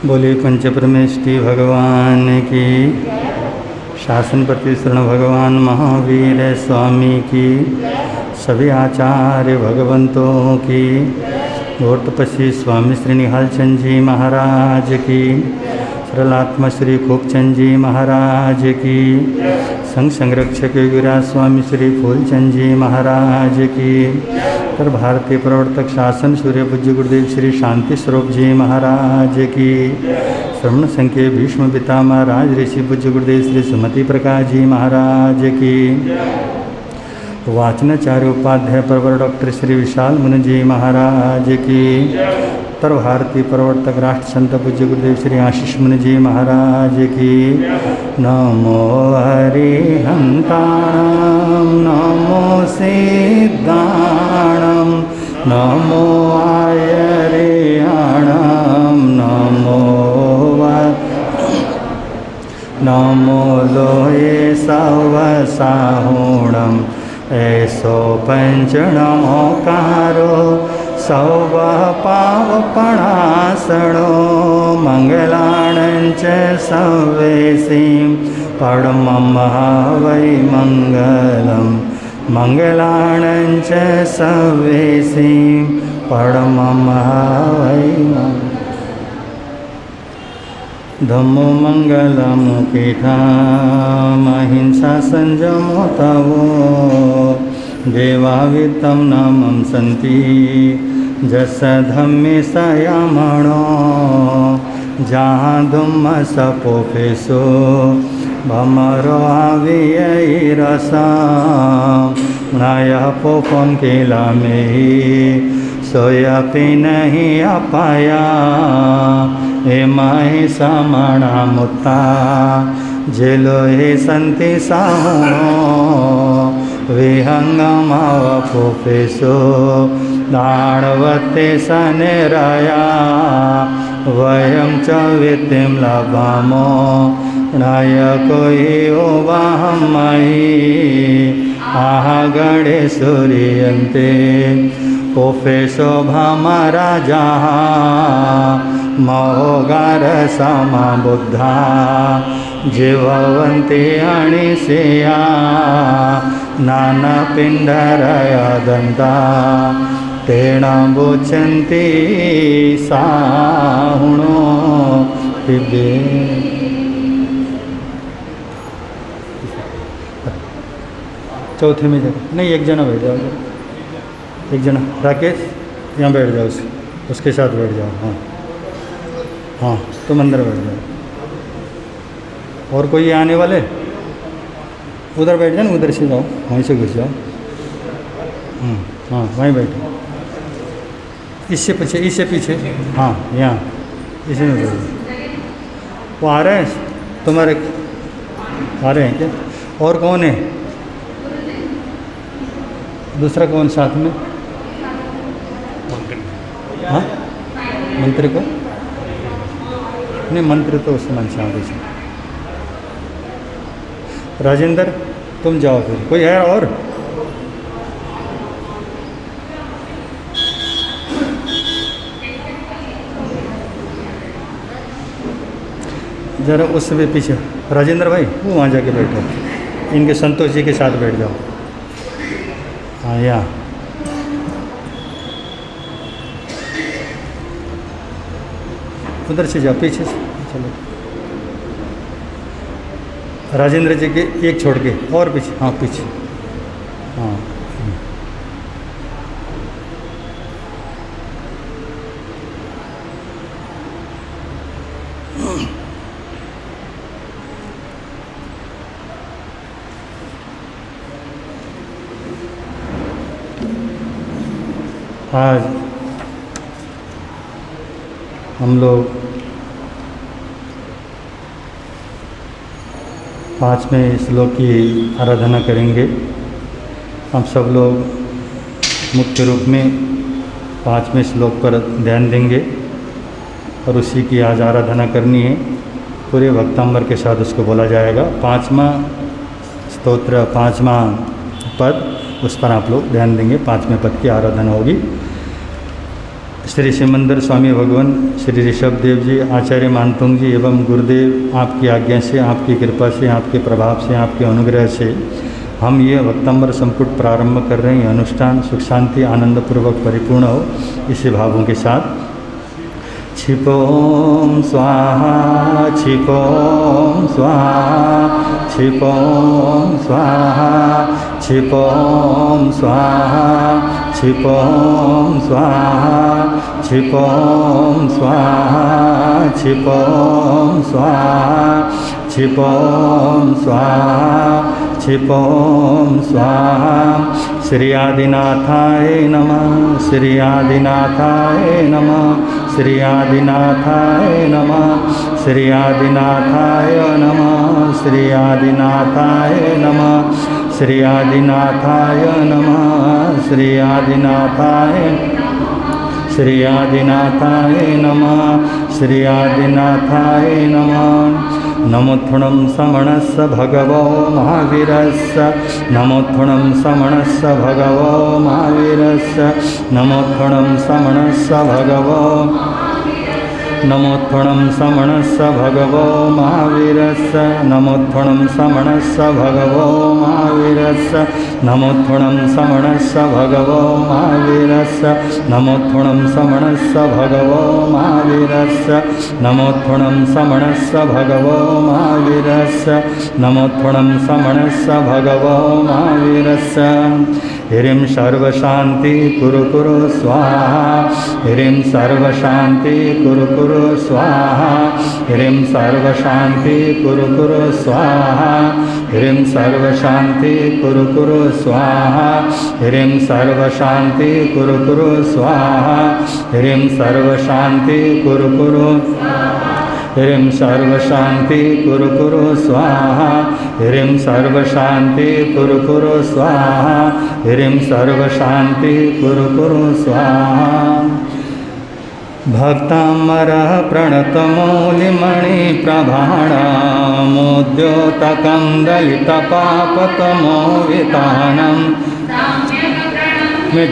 बोले पंच परमेष्टि भगवान की, शासन प्रतिशरण भगवान महावीर स्वामी की, सभी आचार्य भगवंतों की, गौर तपस्वी स्वामी श्री निहाल चंद जी महाराज की, सरलात्मा श्री खूबचंद जी महाराज की, संघ संरक्षक विराज स्वामी श्री फूलचंद जी महाराज की, उत्तर भारतीय प्रवर्तक शासन सूर्य पूज्य गुरुदेव श्री शांति स्वरूप जी महाराज की, श्रवण संख्य भीष्म पितामह राज ऋषि पूज्य गुरुदेव श्री सुमति प्रकाश जी महाराज की, वाचनाचार्य उपाध्याय प्रवर डॉक्टर श्री विशाल मुनि जी महाराज की, उत्तर भारतीय प्रवर्तक राष्ट्र संत पूज्य गुरुदेव श्री आशीष मुनि जी महाराज की, नमो हरिहंताणं नमो सिद्धाणं नमो आयर्याणं नमो लोये सवसाहुणं ऐसो पंचणमोकारो सौव पावपणासणो मंगलाणंच सवेसीं परमं वै मंगलम् मंगलाणंच सवेसीं परमं वै मंगलम् धम्मो मंगलमुखिताम् अहिंसा संयमो तवो देवावितं नामं सन्ति जस धम्मे संयमणो जहाँ धुम्मस पोफेसो भमरो आवियैरसा नयः पोपम केला में सोयापि नहीं अपाया एमाहि समाणा मुत्ता जेलो हे संति साहुणो विहंगमाव पोफेसो दाणवते सनेराया वयं च वित्तिं लभामो नायको हि वाहमहि आहा गणे सूर्यन्ते पोफेसो भामराजा महोगार समा बुद्धा जीववन्ति अणिसेया नाना पिंडरया दंता तेण बोचन्ति साहुणो पिबे। चौथे में जगह नहीं, एक जना बैठ जाओ, एक जना राकेश यहाँ बैठ जाओ, उसके साथ बैठ जाओ। हाँ हाँ, तुम अंदर बैठ जाओ। और कोई आने वाले उधर बैठ जाओ, उधर से जाओ, वहीं से घुस जाओ। हाँ वहीं बैठो, इससे पीछे। हाँ यहाँ इसी में बैठो। वो आ रहे हैं तुम्हारे, आ रहे हैं क्या? और कौन है दूसरा? कौन साथ में? हाँ मंत्री को नहीं, मंत्री तो उस मन से आगे से। राजेंद्र तुम जाओ फिर। कोई है और? जरा उससे भी पीछे राजेंद्र भाई, वो वहाँ जाके बैठो, इनके संतोष जी के साथ बैठ जाओ। हाँ यहाँ उधर से जाओ, पीछे से चलो। राजेंद्र जी के एक छोड़ के और पीछे। हाँ पीछे। हाँ आज हम लोग 5वें श्लोक की आराधना करेंगे। हम सब लोग मुख्य रूप में 5वें श्लोक पर ध्यान देंगे और उसी की आज आराधना करनी है। पूरे भक्तांबर के साथ उसको बोला जाएगा। 5वां स्तोत्र, 5वां पद, उस पर आप लोग ध्यान देंगे। 5वें पद की आराधना होगी। श्री सिमंदर स्वामी भगवान, श्री ऋषभ देव जी, आचार्य मानतुंग जी एवं गुरुदेव आपकी आज्ञा से, आपकी कृपा से, आपके प्रभाव से, आपके अनुग्रह से हम ये भक्तंबर संपुट प्रारंभ कर रहे हैं। अनुष्ठान सुख शांति आनंदपूर्वक परिपूर्ण हो इसी भावों के साथ। क्षिपों स्वाहा क्षिपों स्वाहा क्षिपों स्वाहा क्षिपों स्वाहा क्षिपों स्वाहा क्षिपों स्वाहा क्षिपों स्वाहा क्षिपों स्वाहा क्षिपों स्वाहा। श्री आदिनाथाय नमः, श्री आदिनाथाय नमः, श्री आदिनाथाय नमः, श्री आदिनाथाय नमः, श्री आदिनाथाय नमः, श्री आदिनाथाय नमः, श्री आदिनाथाय, श्री आदिनाथाय नमः, श्री आदिनाथाय नमः। नमोत्थुणं समणस्य भगवो महावीरस्य, नमोत्थुणं समणस्य भगवो महावीरस्य, नमोत्थुणं समणस्य भगवो, नमोत्थुणं समणस्य भगवो महावीरस्य, नमोत्थुणं समणस्य भगवो महावीरस्य, नमोत्थुणं समणस्य भगवो महावीरस्य, नमोत्थुणं समणस्य भगवो महावीरस्य, नमोत्थुणं समणस्य भगवो महावीरस्य, नमोत्थुणं समणस्य भगवो महावीरस्य। ह्रीं सर्वशान्ति कुरु कुरु स्वाहा, ह्रीं सर्वशान्ति कुरु कुरु स्वाहा, ह्रीं सर्वशान्ति कुरु कुरु स्वाहा, ह्रीं सर्वशान्ति कुरु कुरु स्वाहा, ह्रीं सर्वशान्ति कुरु कुरु स्वाहा, ह्रीं सर्वशान्ति कुरु कुरु, ह्रीं सर्वशान्ति कुरु कुरु स्वाहा, ह्रीं सर्वशान्ति कुरु कुरु स्वाहा, ह्रीं सर्वशान्ति कुरु कुरु स्वाहा। भक्तामरः प्रणतमौलिमणिप्रभाणमुद्योतकं दलितपापकमोहितानं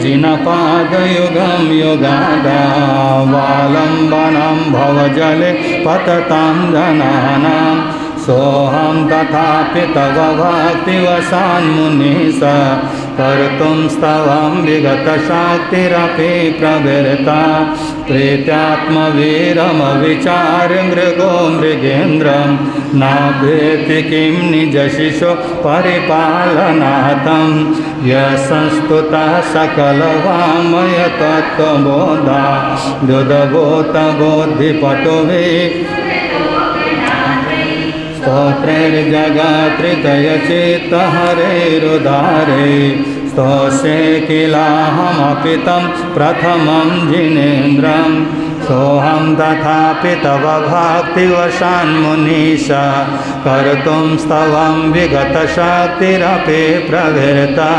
जिनपादयुगं युगादावालम्बनं भवजले पततां जनानां। सोऽहं तथापि तव भक्तिवशान्मुनिः कर्तुं स्तवं विगतशक्तिरपि प्रवृत्ता। प्रीत्यात्मवीरमविचार्य मृगो मृगेन्द्रं नाभेति किं निजशिशो परिपालनार्थं। यशस्तुतः सकलवाङ्मयतत्त्वबोधा द्युदभूतबोधिपटुभिः स्तोत्रैर्जगत्रितयचित्तहरेरुदारे। स्तोषे किलाहमपि तं प्रथमं जिनेन्द्रं। सोऽहं तथापि तव भक्तिवशान्मुनीश कर्तुं स्तवं विगतशक्तिरपि प्रवृत्ता।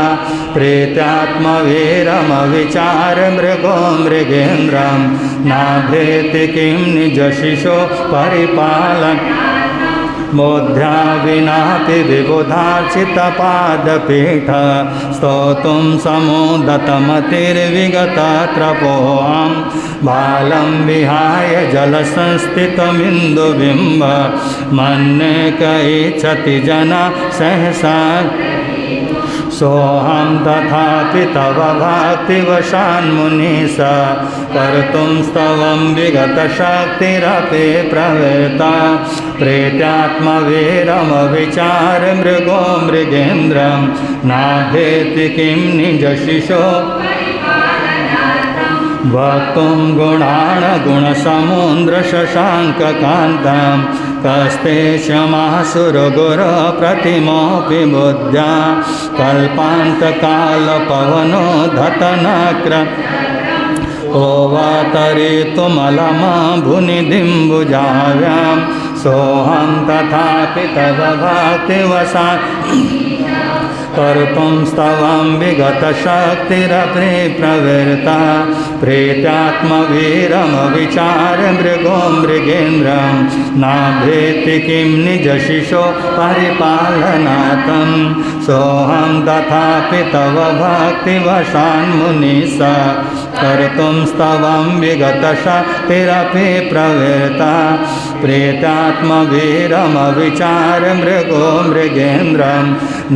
प्रीत्यात्मवीरमविचार्य मृगो मृगेन्द्रं नाभेति किं निजशिशो परिपालन। बोध्या विनापि विबुधार्चितपादपीठ स्तोतुं समोदतमतिर्विगतत्रपोऽहं। बालं विहाय जलसंस्थितमिन्दुबिम्ब मन्ये क इच्छति जना सहसा। सोऽहं तथापि तव भक्तिवशान्मुनीश कर्तुं स्तवं विगतशक्तिरपि प्रवृत्ता। प्रीत्यात्मवीरमविचार्य मृगो मृगेन्द्रं नाभेति किं निजशिशो वक्तुं गुणान् गुणसमुद्रशशाङ्ककान्तं। कस्ते क्षमासुरगुरुप्रतिमोऽपि बुद्ध्या कल्पान्तकालपवनो धतनक्र। को वा तरेतुमलमा भुनिदिम्बुजाव्यां। सोऽहं तथापि तव भक्तिवशात् कर्तुं स्तवं विगतशक्तिरपि प्रवृत्ता प्रेत्यात्मवीरमविचार्य मृगो मृगेन्द्रं नाभेति किं निजशिशो परिपालनार्थं सोऽहं तथापि तव भक्तिवशान्मुनिसा कर्तुं स्तवं विगतशक्तिरपि प्रवृत्ता प्रेत्यात्मवीरमविचार्य मृगो मृगेन्द्रं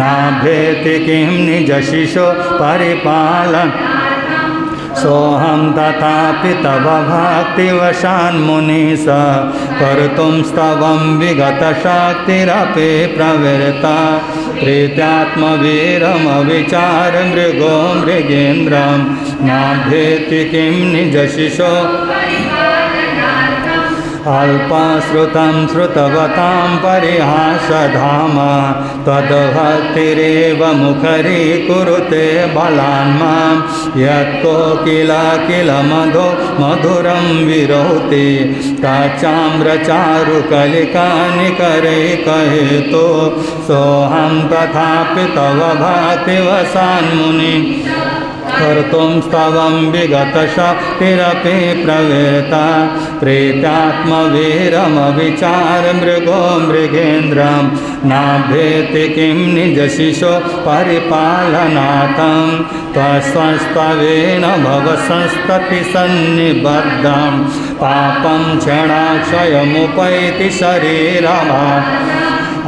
नाभेति किं निजशिशो परिपालन सोऽहं तथापि तव भक्तिवशान्मुनिसा कर्तुं स्तवं विगतशक्तिरपि प्रवृत्ता प्रेत्यात्मवीरमविचार्य मृगो मृगेन्द्रं नाभेति किं निजशिशो अल्पश्रुतं श्रुतवतां परिहासधाम तद्भक्तिरेव मुखरीकुरुते बलान्मां यत्कोकिल मधुरं विरोति ताचाम्रचारुकलिकानिकरैकहेतो सोऽहं तथापि तव भक्तिवशान्मुनि कर्तुं स्तवं विगतशक्तिरपि प्रवृत्ता प्रेत्यात्मवीरमविचार्य मृगो मृगेन्द्रं नाभेति किं निजशिशो परिपालनार्थं त्वस्वस्तवेन भव संस्ततिसन्निबद्धं पापं क्षणाक्षयमुपैति शरीरमा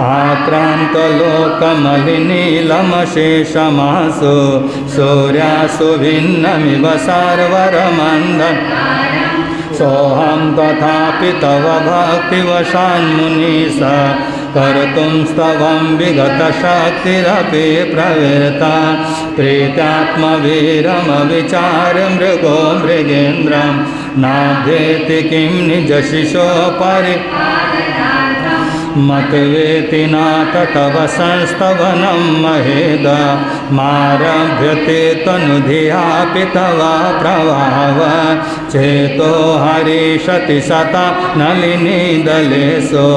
आक्रान्तलोकमलिनीलमशेषमासु सूर्यासु भिन्नमिव सर्वरमन्दन् सोऽहं तथापि तव भक्तिवशान्मुनिसा कर्तुं स्तवं विगतशक्तिरपि प्रवृत्ता प्रेत्यात्मवीरमविचार्य मृगो मृगेन्द्रं नाभेति किं निजशिशो मतवेति नाथ तव संस्तवनं महेद मारभ्यते तनुधियापि तव प्रभाव चेतो हरिषति सता नलिनी दलेषु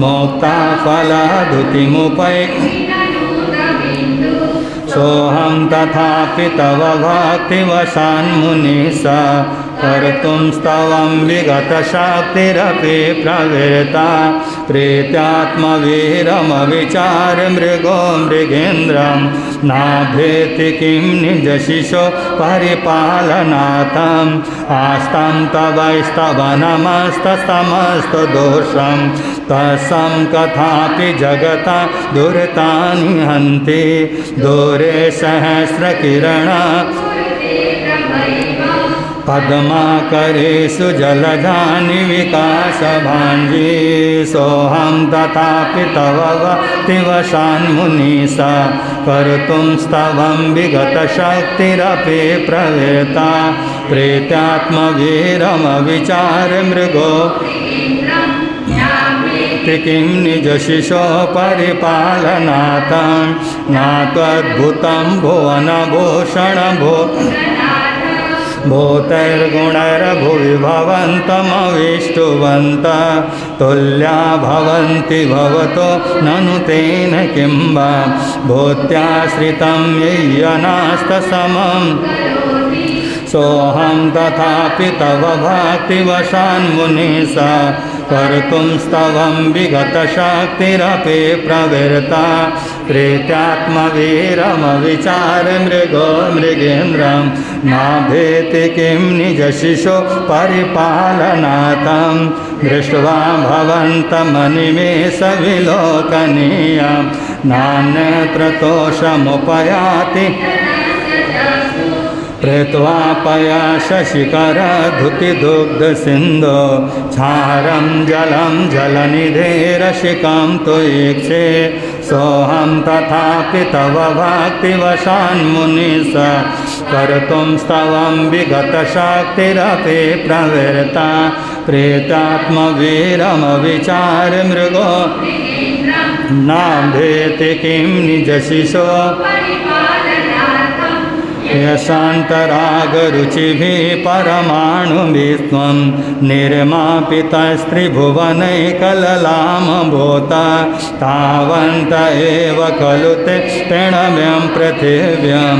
मोक्ता फलाधुतिमुपै सोऽहं तथापि तव भक्तिवशान्मुनिसा कर्तुं स्तवं विगतशक्तिरपि प्रवृत्ता प्रेत्यात्मवीरमविचार्य मृगो मृगेन्द्रं नाभेति किं निजशिशो परिपालनार्थम् आस्तं तवैस्तवनमस्तमस्तदोषं तत्सं कथापि जगता दुरितानि हन्ति दूरे सहस्रकिरणा पद्माकरेषु जलधानि विकासभाञ्जी सोऽहं तथापि तव भक्तिवशान्मुनिसा कर्तुं स्तवं विगतशक्तिरपि प्रवृत्ता प्रेत्यात्मवीरमविचार्य मृगो किं निजशिशो परिपालनार्थं नात्वद्भुतं भुवनभूषण भूतैर्गुणैर्भुवि भवन्तमविष्टुवन्त तुल्या भवन्ति भवतो ननु तेन किं वा भूत्याश्रितं यय्यनास्तसमम् सोऽहं तथापि तव भक्तिवशान्मुनिसा कर्तुं स्तवं विगतशक्तिरपि प्रवृत्ता प्रेत्यात्मवीरमविचार्य मृगो मृगेन्द्रं नाभेति किं निजशिशो परिपालनार्थं दृष्ट्वा भवन्तमनिमेषविलोकनीयं नान्यत्रतोषमुपयाति प्रेत्वापया शशिकरधुतिदुग्धसिन्धो क्षारं जलं जलनिधेरशिकां त्वयीक्षे सोऽहं तथापि तव भक्तिवशान्मुनिसा कर्तुं स्तवं विगतशक्तिरपि प्रवृत्ता प्रेत्यात्मवीरमविचार्य मृगो नाभेति किं निजशिशो यशान्तरागरुचिभिः परमाणुभिस्त्वं निर्मापितस्त्रिभुवनैकललामभूत तावन्त एव खलु ते पिण्डव्यं पृथिव्यं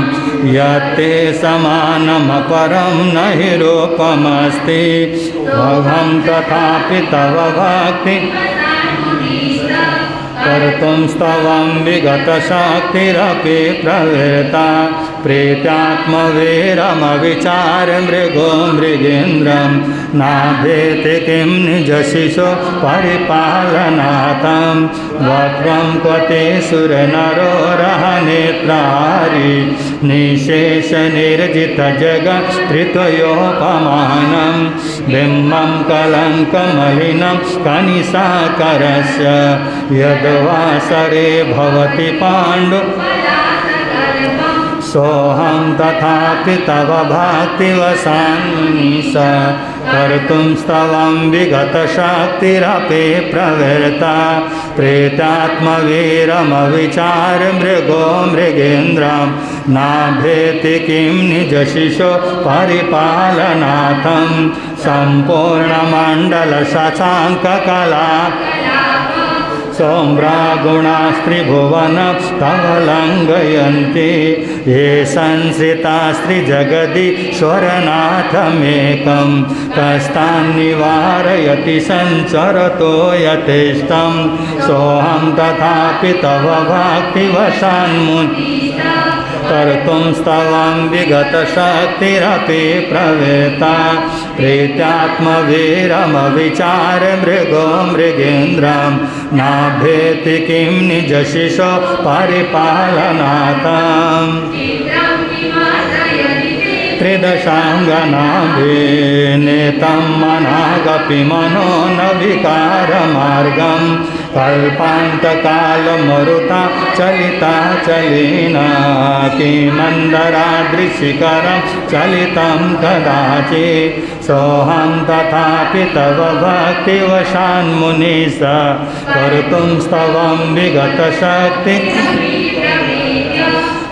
यत्ते समानमपरं न हि रूपमस्ति अहं तथापि तव भक्ति कर्तुं स्तवं विगतशक्तिरपि प्रवृत्ता प्रीत्यात्मवीरमविचार्य मृगो मृगेन्द्रं नाभेति किं निजशिशो परिपालनार्थं वक्त्रं क्वते सुरनरोरहनेत्रारि निशेषनिर्जितजगत्त्रित्वयोपमानं बिम्बं कलङ्कमलिनं कनिशाकरस्य यद्वासरे भवति पाण्डु सोऽहं तथापि तव भक्तिवशान्मुनिश कर्तुं स्तवं विगतशक्तिरपि प्रवृत्ता प्रेतात्मवीरमविचार्य मृगो मृगेन्द्रं नाभेति किं निजशिशो परिपालनार्थं सम्पूर्णमण्डलशशाङ्ककला सोम्रागुणास्त्रिभुवन तव लङ्घयन्ति ये संश्रितास्त्रिजगदीश्वरनाथमेकं कस्तान्निवारयति संचरतो यथेष्टं सोऽहं तथापि तव भक्तिवशान्मुनिः कर्तुं स्तवं विगतशक्तिरपि प्रवृत्ता प्रीत्यात्मवीरमविचार्य मृगो मृगेन्द्रं नाभेति किं निजशिशो परिपालनार्थं त्रिदशाङ्गनाभिनेतं मनागपि मनो न विकारमार्गं कल्पान्तकालमरुता चलिता चलिना किमन्दरादृशिकरं चलितं कदाचित् सोऽहं तथापि तव भक्तिवशान्मुनिश कर्तुं स्तवं विगतशक्ति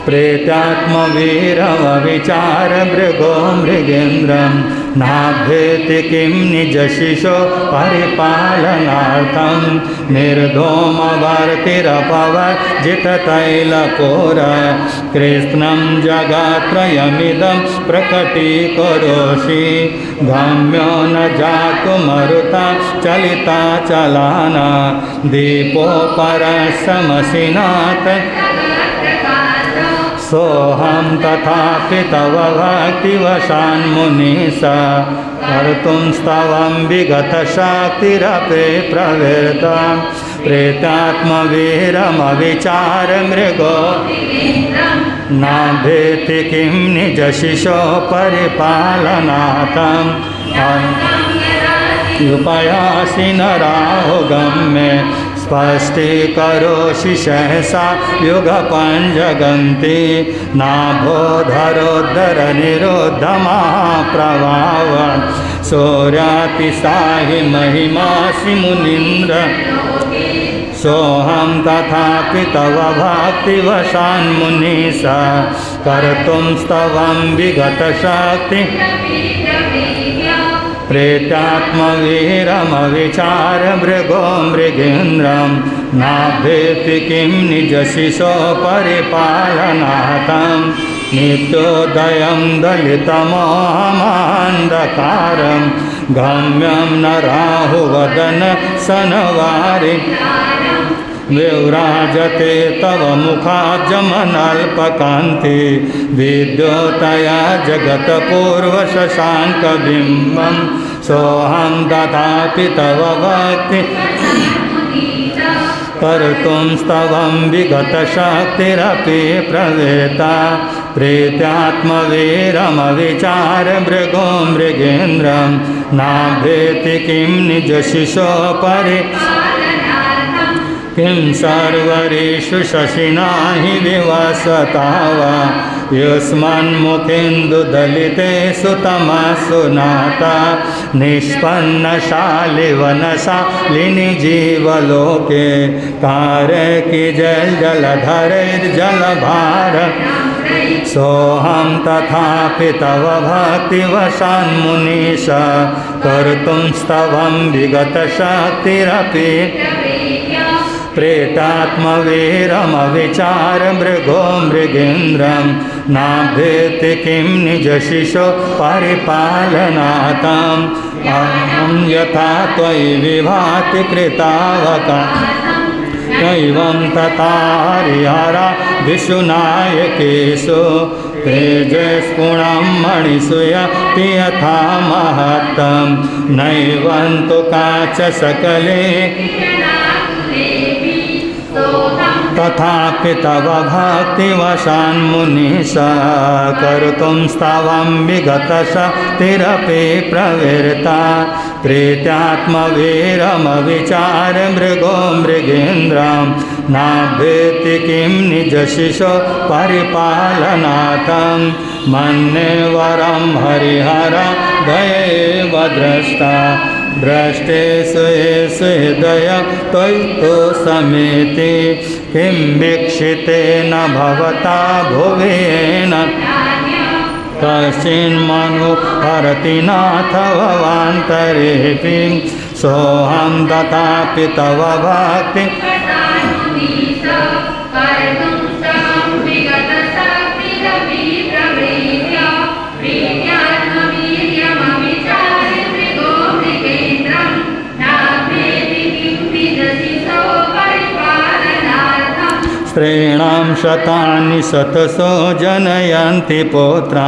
प्रेत्यात्मवीरमविचार्य मृगो मृगेन्द्रं नाभेति किं निजशिशो परिपालनार्थं निर्धूमवर्तिरपवर्जिततैलपूर कृष्णं जगत्त्रयमिदं प्रकटीकरोषि गम्यो न जातुमरुता चलिता चलाना दीपोपरसमसिनाथ सोऽहं तथापि तव भक्तिवशान्मुनिश कर्तुं स्तवं विगतशक्तिरपि प्रवृत्ता प्रेतात्मवीरमविचार्य मृगो नाभेति किं निजशिशो परिपालनार्थं उपयासि नराहुगम्ये स्पष्टीकरोषि सहसा युगपञ्जगन्ति नाभोधरोद्धरनिरोधमहाप्रभाव सूर्यातिशाहि महिमासि मुनीन्द्र सोऽहं तथापि तव भक्तिवशान्मुनिश कर्तुं स्तवं विगतशक्ति प्रेत्यात्मवीरमविचार्य मृगो मृगेन्द्रं नाभेति किं निजशिशो परिपालनार्थं नित्योदयं दलितमोहमान्धकारं गम्यं न राहुवदन सनवारि विव्राजते तव मुखाब्जमनल्पकान्ति विद्योतया जगत्पूर्वशशाङ्कबिम्बं सोऽहं तथापि तव भक्ति कर्तुं स्तवं विगतशक्तिरपि प्रवृत्ता प्रीत्यात्मवीरमविचार्य मृगो मृगेन्द्रं नाभेति किं निजशिशो परि किं सर्वरीषु शशिना हि विवसता वा युष्मन्मुखेन्दुदलितेषु तमसु नाता निष्पन्नशालिवनशालिनि जीवलोके कारकी जलधरैर्जलभार सोऽहं तथापि तव भक्तिवशान्मुनीश कर्तुं स्तवं विगतशक्तिरपि प्रेतात्मवीरमविचारमृगो मृगेन्द्रं नाभेति किं निजशिशो परिपालनार्थम् अहं यथा त्वयि विभाति कृतावका दैवं तथा हरिहरा विशुनायकेषु तेजस्पुणं मणिषु यति यथा महत्तं नैवं तु काच सकले तथापि तव भक्तिवशान्मुनीश कर्तुं स्तवं विगतशक्तिरपि प्रवृत्ता प्रीत्यात्मवीरमविचारमृगो मृगेन्द्रं नाभेति किं निजशिशो परिपालनार्थं मन्ये वरं हरिहर दयैव द्रष्टा द्रष्टेषु येषु हृदय त्वयि समेति किं वीक्षितेन भवता भुवेन कश्चिन्मनुहरति नाथ भवान्तरेऽपि सोऽहं तथापि तव भक्ति स्त्रीणां शतानि शतशो जनयन्ति पुत्रा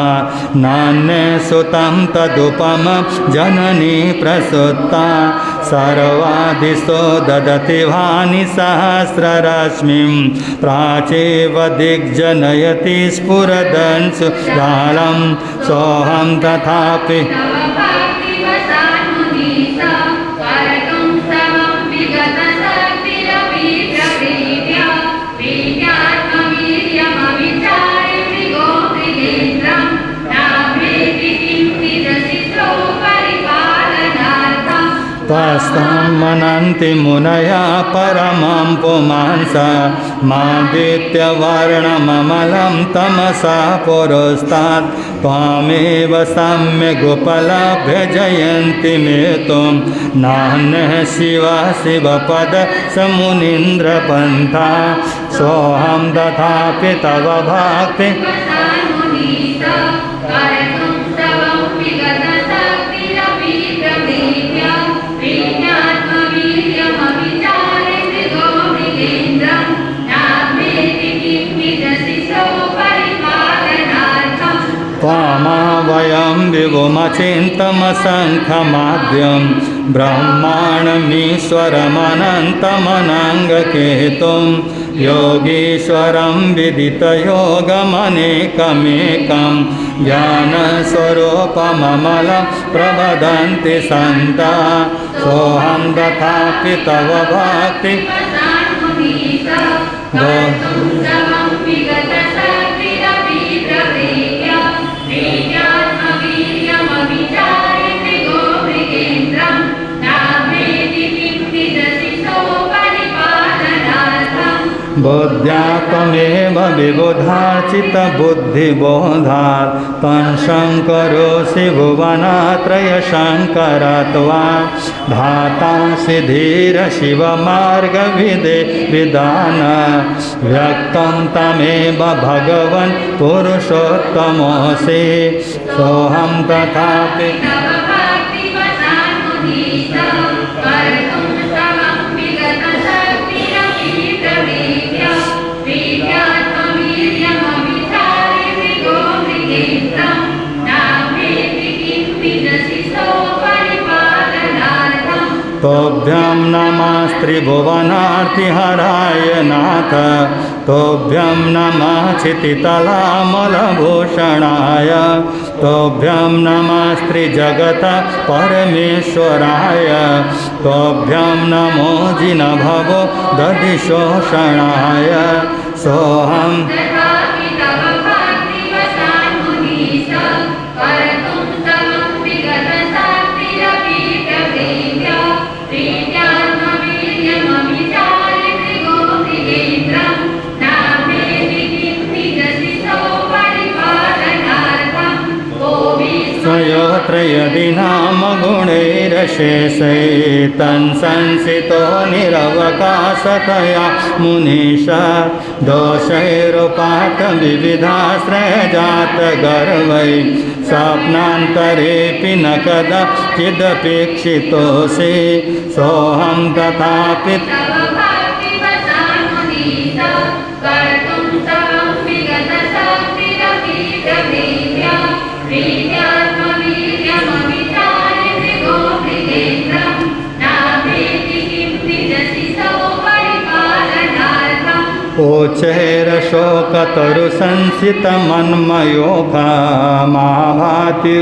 नान्ये सुतं तदुपमं जननी प्रसूता सर्वादिशो ददति भानि सहस्ररश्मिं प्राचेव दिग्जनयति स्फुरदंशु जालं सोऽहं तथापि त्वस्तं मनन्ति मुनया परमं पुमांस मादित्यवर्णममलं तमसा पुरस्तात् त्वामेव सम्यगुपलभ्य जयन्ति मेतुं नान्यः शिव शिवपद समुनीन्द्रपन्था सोऽहं तथापि तव भक्ति त्वामावयं विभुमचिन्तमसङ्ख्यमाद्यं ब्रह्माणमीश्वरमनन्तमनङ्गकेतुं योगीश्वरं विदितयोगमनेकमेकं ज्ञानस्वरूपममलं प्रवदन्ति सन्ता सोऽहं तथापि तव भक्ति बुद्ध्यात्मेव विबुधार्चितबुद्धिबोधात् तं शङ्करोऽसि भुवनात्रयशङ्करत्वा धातासि धीरशिवमार्गविदे विधान व्यक्तं तमेव भगवन् पुरुषोत्तमोऽसि सोऽहं तथापि तोभ्यं नमः त्रिभुवनार्तिहराय नाथ तोभ्यं नमः क्षितितलामलभूषणाय तोभ्यं नमः त्रिजगत परमेश्वराय तोभ्यं नमो जिनभवो दधिशोषणाय सोऽहं यदि नाम गुणैरशेषैतन्संसितो निरवकाशतया मुनीश दोषैरुपातविविधाश्रयजातगर्वै स्वप्नान्तरेऽपि न कदाचिदपेक्षितोऽसि सोऽहं तथापि ओचैरशोकतरुसंसितमन्मयोगा महाभातिरूपममलं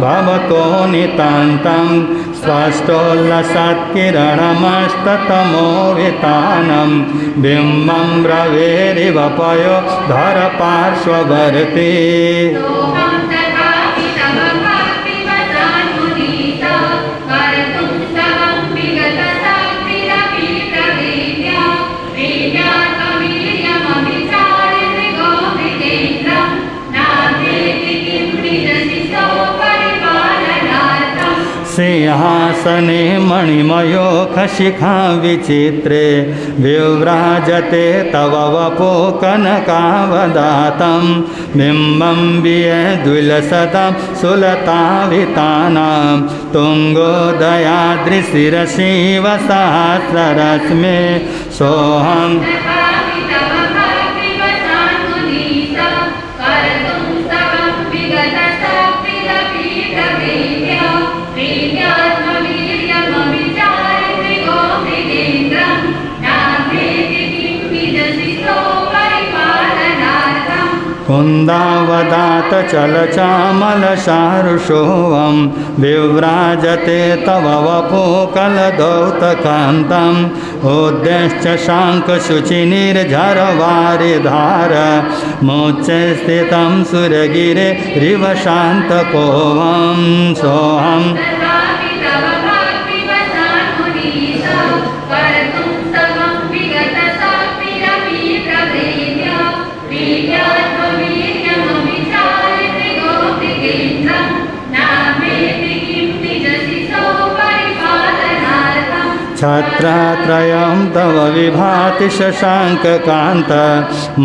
भवतो नितान्तं स्पष्टोल्लसत्किरणमस्ततमोवितानं बिम्बं रवेरिव पयोधरपार्श्ववर्ती सिंहासने मणिमयोखशिखा विचित्रे विव्राजते तव वपो कनकावदातं बिम्बं वियद्विलसतं सुलतावितानां तुङ्गोदयाद्रिशिरसीव सहस्ररश्मे सोऽहं कुन्दावदात चलचामलशारुशोऽहं विव्राजते तव वपो कलदौतकान्तम् उद्यश्च शाङ्खशुचिनिर्झरवारिधार मोच्चे स्थितं सुरगिरिव शान्तकोऽहं सोऽहं छत्रत्रयं तव विभाति शशाङ्ककान्त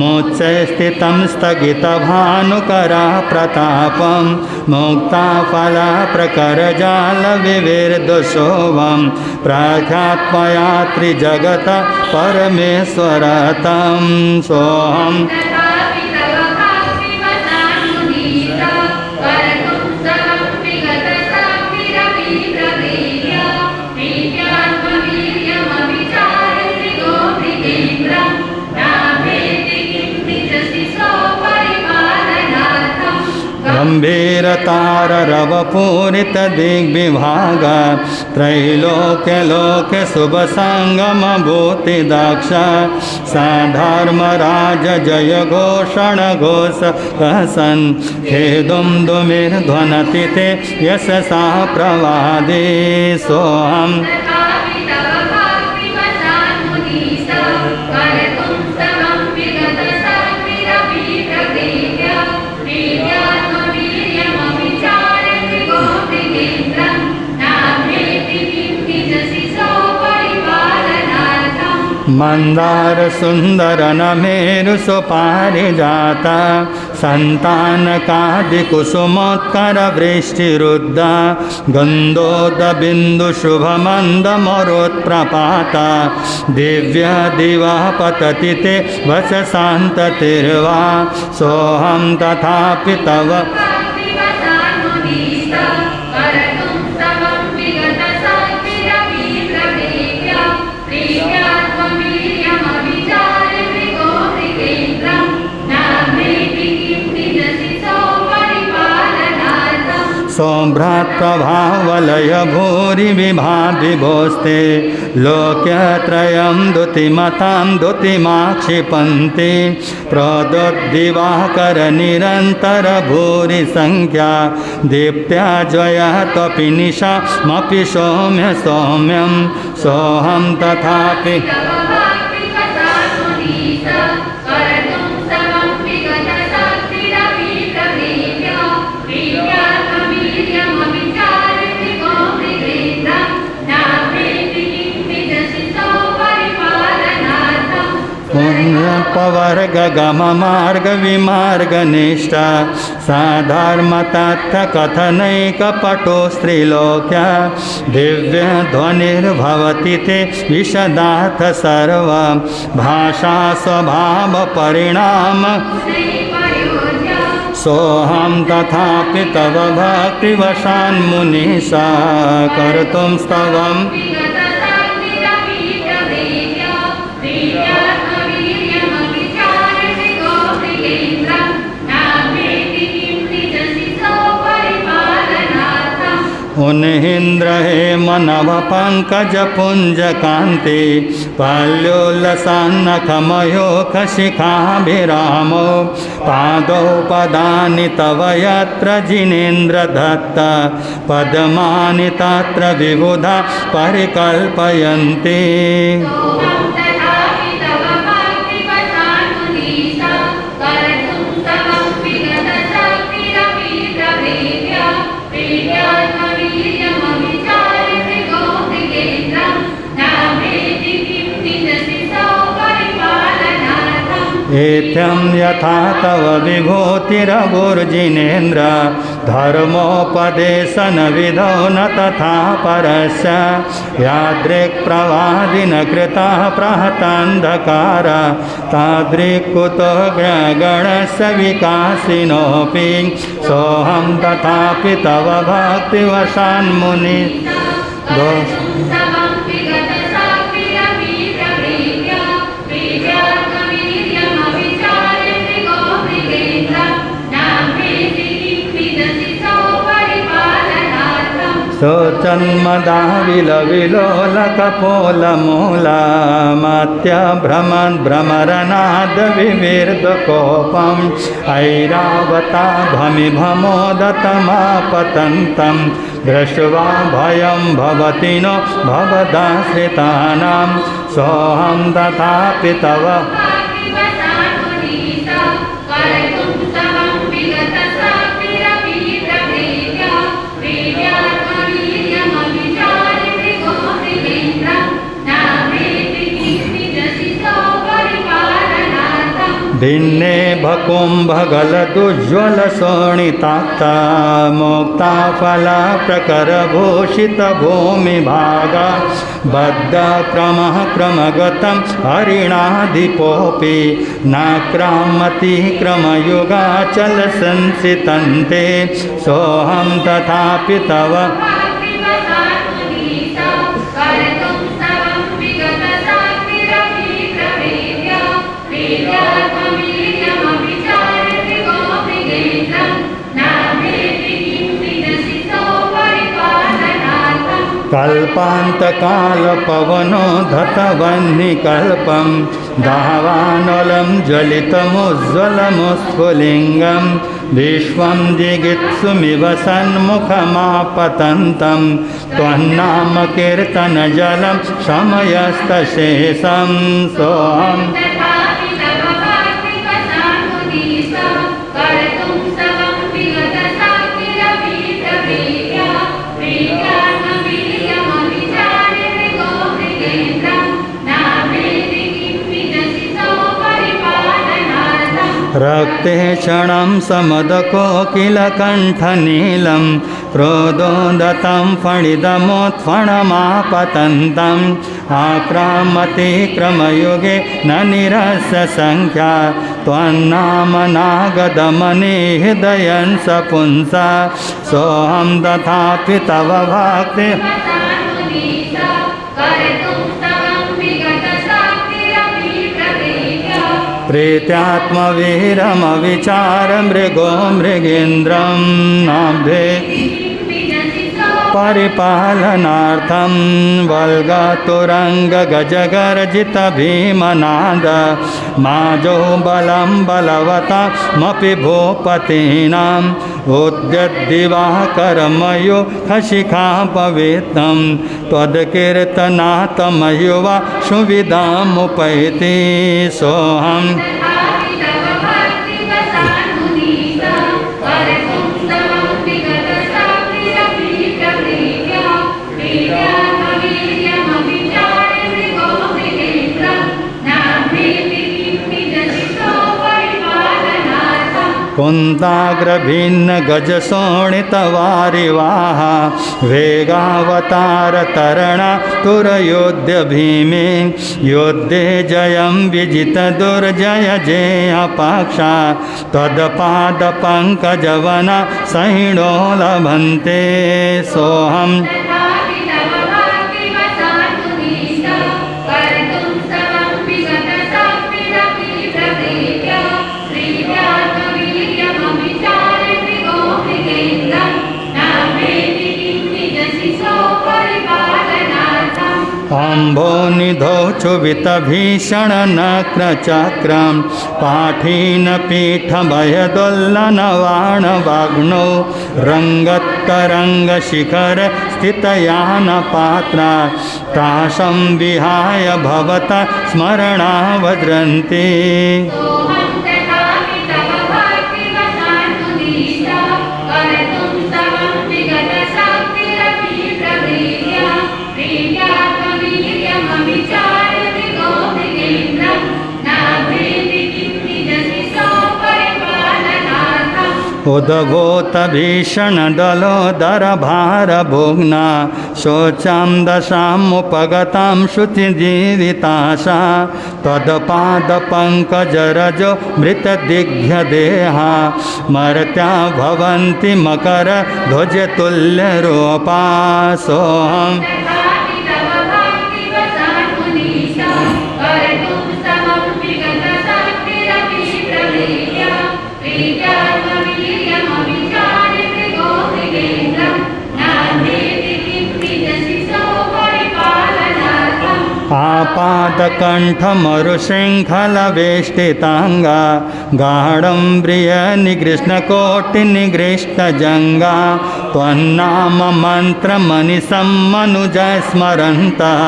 मोच्चे स्थितं स्थगितभानुकरा प्रतापं मुक्ताफलप्रकरजालविविर्दुशोभं प्रख्यात्मया त्रिजगत परमेश्वरतं सोऽहं गम्भीरताररवपूरितदिग्विभाग त्रैलोक्यलोक्यशुभसङ्गमभूतिदाक्ष सधर्मराज जय घोषणघोष कहसन् खेदुं दुमिर्ध्वनति ते यशसा प्रवादे सोऽहं मंदार सुंदर नमेरु सुपारिजात संतानकादिकुसुमोत्कर वृष्टिरुद्ध गंधोद बिंदु शुभमंद मरोत्प्रपात दिव्य दिवा पतति ते वचसान्ततिर्वा सोऽहं तथापि तव सौभ्रातप्रभावलय भूरि विभाविभोस्ते लोक्यत्रयं दुतिमतां दुतिमाक्षिपन्ति प्रदोद्दिवाकर निरन्तर भूरि संख्या दीप्त्या जया त्वपि निशामपि सौम्य सौम्यं सोऽहं तथापि अपवर्ग गम मार्ग विमार्ग निष्ठा साधर्मतत्थ कथनैकपटो स्त्रीलोक्या दिव्य ध्वनिर्भवति ते विशदार्थ सर्व भाषा स्वभाव परिणाम सोऽहं तथापि तव भक्तिवशान्मुनिषा कर्तुं स्तवम् उन्नीन्द्र हेमनभ पंकज पुंज कांति पाल्योल्लसान्नखमयोख शिखाभिरामो पादौ पदानि तव यत्र जिनेन्द्र दत्त पद्मानि तत्र विबुधा परिकल्पयन्ति एत्यं यथा तव विभूतिरगुर्जिनेन्द्र धर्मोपदेशन विधौ न तथा परस्य यादृक्प्रवादिन कृतः प्रहतान्धकार तादृक्कुतो गणस्य विकासिनोऽपि सोऽहं तथापि तव भक्तिवशान्मुनि सोचन्मदाविलविलोलकपोलमूलामात्यभ्रमद्भ्रमरनादविविर्दकोपम् ऐरावताभमिभमोदतमापतन्तं दृष्ट्वा भयं भवति नो भवदाश्रितानां सोऽहं तथापि तव भिन्ने भकुम्भगलदुज्ज्वलशोणिताक्ता मुक्ताफलप्रकरभूषितभूमिभागा बद्धक्रमः क्रमगतं हरिणाधिपोऽपि नाक्रामति क्रमयुगाचलसंसितन्ते सोऽहं तथापि तव कल्पान्तकालपवनो धतवह्निकल्पं दावानलं ज्वलितमुज्ज्वलमुस्फुलिङ्गं विश्वं जिगीत्सुमिव सन्मुखमापतन्तं त्वन्नामकीर्तनजलं शमयस्तशेषं सोऽहं रक्ते क्षणं समदकोकिलकण्ठनीलं क्रोधोदतं फणिदमोत्फणमापतन्तम् आक्रामति क्रमयुगे न निरस्य संख्या त्वन्नामनागदमने हृदयं सपुंसा सोऽहं तथापि तव भक्ति प्रीत्यात्मवीरमविचारमृगो मृगेन्द्रं नाभे परिपालनार्थं वल्गतुरङ्गगजगर्जितभीमनाद माजो बलं बलवतामपि भूपतीनाम् उद्यद्दिवाकरमयो खशिखापवेत्तं त्वद्कीर्तनात्मयुवा सुविधामुपैति सोऽहं कुन्ताग्रभिन्न गजशोणितवारिवाह वेगावतारतरणा तुरयोध्य भीमे योद्धे जयं विजितदुर्जय जेयपाक्षा त्वत्पादपङ्कजवना सहिणो लभन्ते सोऽहम् अम्भोनिधौ चुवितभीषणनक्रचक्रं पाठीनपीठभयदोल्लनवाणवाग्नौ रङ्गत्तरङ्गशिखर स्थितयानपात्रा तासं विहाय भवता स्मरणावद्रन्ति उद्भूतभीषणदलोदरभारभुग्ना शोचां दशामुपगतां शुचिजीविताशा त्वत्पादपङ्कजरजो मृतदिग्ध्यदेहा मर्त्या भवन्ति मकरध्वजतुल्यरूपा सोऽहम् आपादकण्ठमरुशृङ्खलवेष्टिताङ्गा गाढं प्रियनिकृष्णकोटिनिगृष्टजङ्गा त्वन्नाम मन्त्रमनिशं मनुजः स्मरन्तः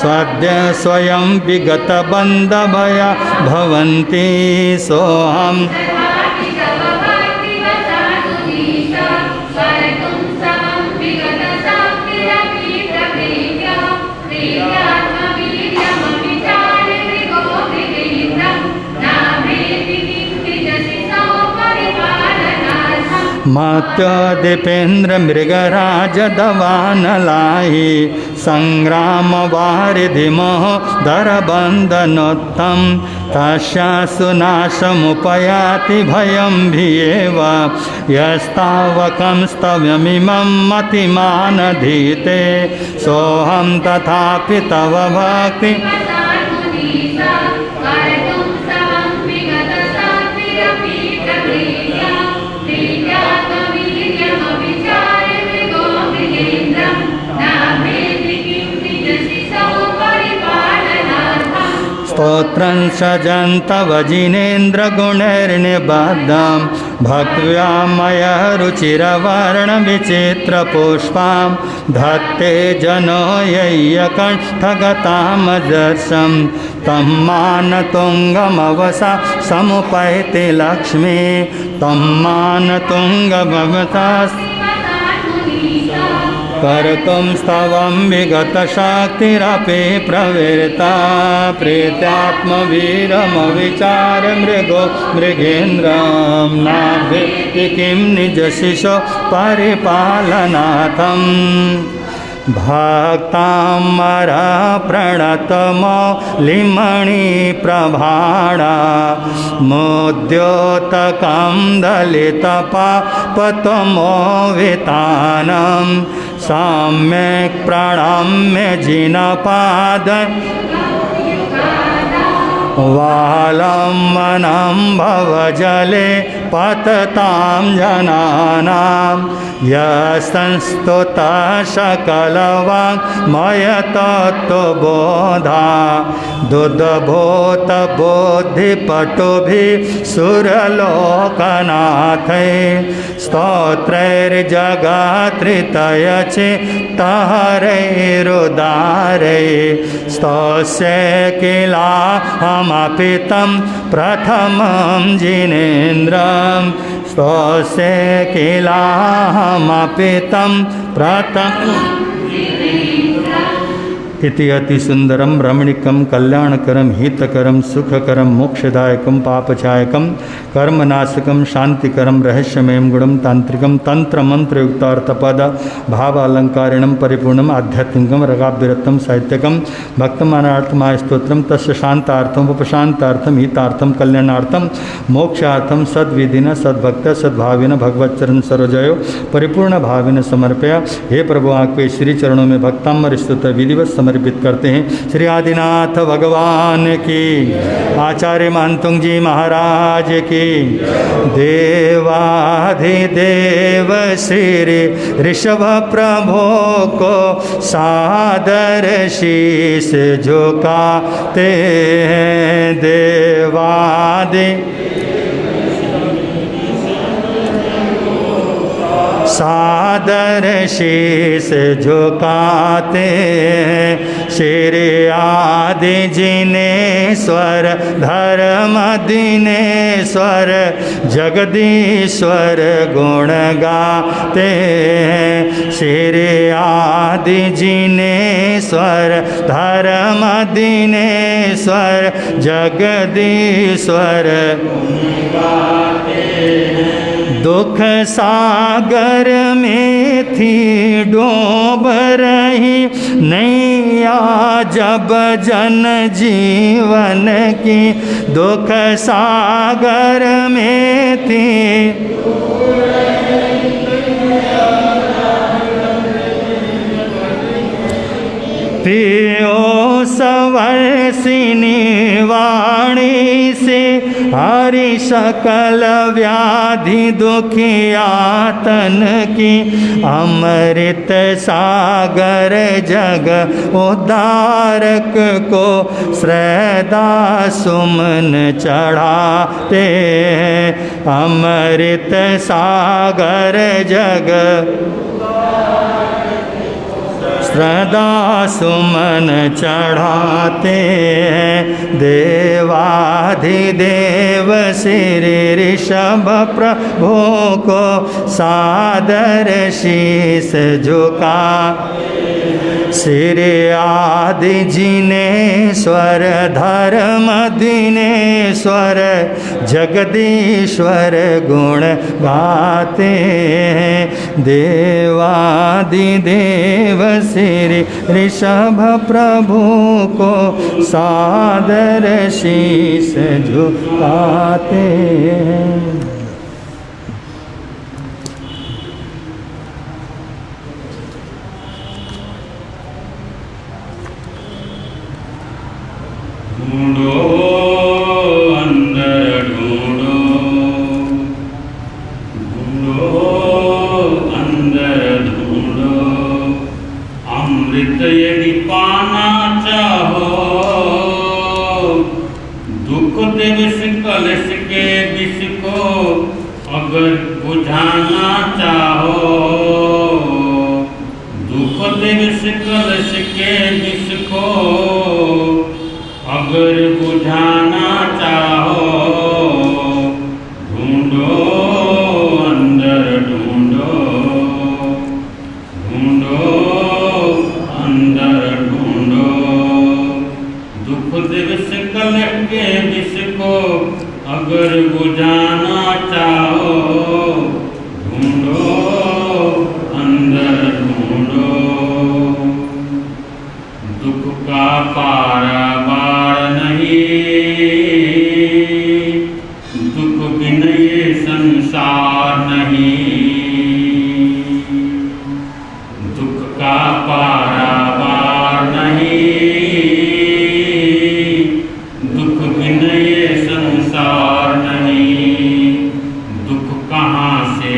सद्य स्वयं विगतबन्धभया भवन्ति सोऽहम् मत्योदीपेन्द्र मृगराजदवानलाहि सङ्ग्रामवारिधिमोह दरबन्धनोत्तं तस्यासुनाशमुपयाति भयं भियेव यस्तावकं स्तव्यमिमं मतिमानधीते सोऽहं तथापि तव भक्ति स्तोत्रं सजन्तव जिनेन्द्रगुणैर्निबद्धं भक्त्या मया रुचिरवर्णविचित्रपुष्पां धत्ते जनो यय्यकण्ठगतामजर्षं तं मानतुङ्गमवसा समुपैति लक्ष्मी तं मानतुङ्गमवसा कर्तुं स्तवं विगतशक्तिरपि प्रवृत्ता प्रीत्यात्मवीरमविचार मृगो मृगेन्द्रं नाभेति किं निजशिशो परिपालनार्थम् भक्तामरप्रणतमौलिमणिप्रभाणा मोद्योतकं दलितपापतमोवितानं सम्यक् प्रणम्य जिनपाद वालम्बनं भवजले पततां जनानां यस्तुता सकलवाङ्मयतत्त्वबोधा दुद्भूतबुद्धिपटुभिः सुरलोकनाथै स्तोत्रैर्जगत्रितयचित्तहरैरुदारै स्तोष्ये किलाहमपि तं प्रथमं जिनेन्द्रं स्तोष्ये किलाहमपि तं प्रथमं इति अतिसुन्दरं रमणीकं कल्याणकरं हितकरं सुखकरं मोक्षदायकं पापचायकं कर्मनाशकं शांतिकरं रहस्यमयं गुणं तांत्रिकं तंत्रमंत्रयुक्तार्थपद भावालंकारिणं परिपूर्णम् आध्यात्मिकं रगाभ्यरतं साहित्यकं भक्तमानार्थमास्तोत्रं तस्य शांतार्थम उपशांतार्थम हितार्थम कल्याणार्थम मोक्षार्थम सद्विधिन सद्भक्त सद्भाविन भगवच्चरण सरोजयो परिपूर्ण भाविन समर्पया। हे प्रभु आपके श्री चरणों में भक्तामर स्तुति विधिवत समर्पित करते हैं। श्री आदिनाथ भगवान की, आचार्य मानतुंग जी महाराज की, देवाधिदेव श्री ऋषभ प्रभु को सादर शीस झुकाते हैं। देवादि सादर शीस झुकाते हैं। श्री आदि जिनेश्वर धर्म दिनेश्वर जगदीश्वर गुण गाते हैं। श्री आदि जिनेश्वर धर्म दिनेश्वर जगदीश्वर दुख सागर में थी डूब रही नैया जब जन जीवन की, दुख सागर में थी पियो सवर्षिनी वाणी से हरि सकल व्याधि दुखियातन की, अमृत सागर जग उद्धारक को श्रद्धा सुमन चढ़ाते हैं। अमृत सागर जग श्रद्धा सुमन चढ़ाते हैं। देवाधिदेव श्री ऋषभ प्रभु को सादर शीस झुका। श्री आदि जिनेश्वर धर्म दिनेश्वर जगदीश्वर गुण गाते हैं। देवादिदेव श्री ऋषभ प्रभु को सादर शीस झुकाते हैं। ढूंढो अंदर ढूंढो, ढूंढो अंदर ढूंढो, अमृत यदि पाना चाहो, दुख दिवस कलश के विष को अगर बुझाना चाहो, दुख दिवस कलश के विष को अगर बुझाना चाहो, ढूंढो अंदर ढूंढो, ढूंढो अंदर ढूंढो, दुख दिवस कलश के विष को अगर बुझाना चाहो, ढूंढो अंदर ढूंढो, दुख का पारा दुख बिन ये संसार नहीं, दुख का पारावार नहीं, दुख बिन ये संसार नहीं, दुख कहाँ से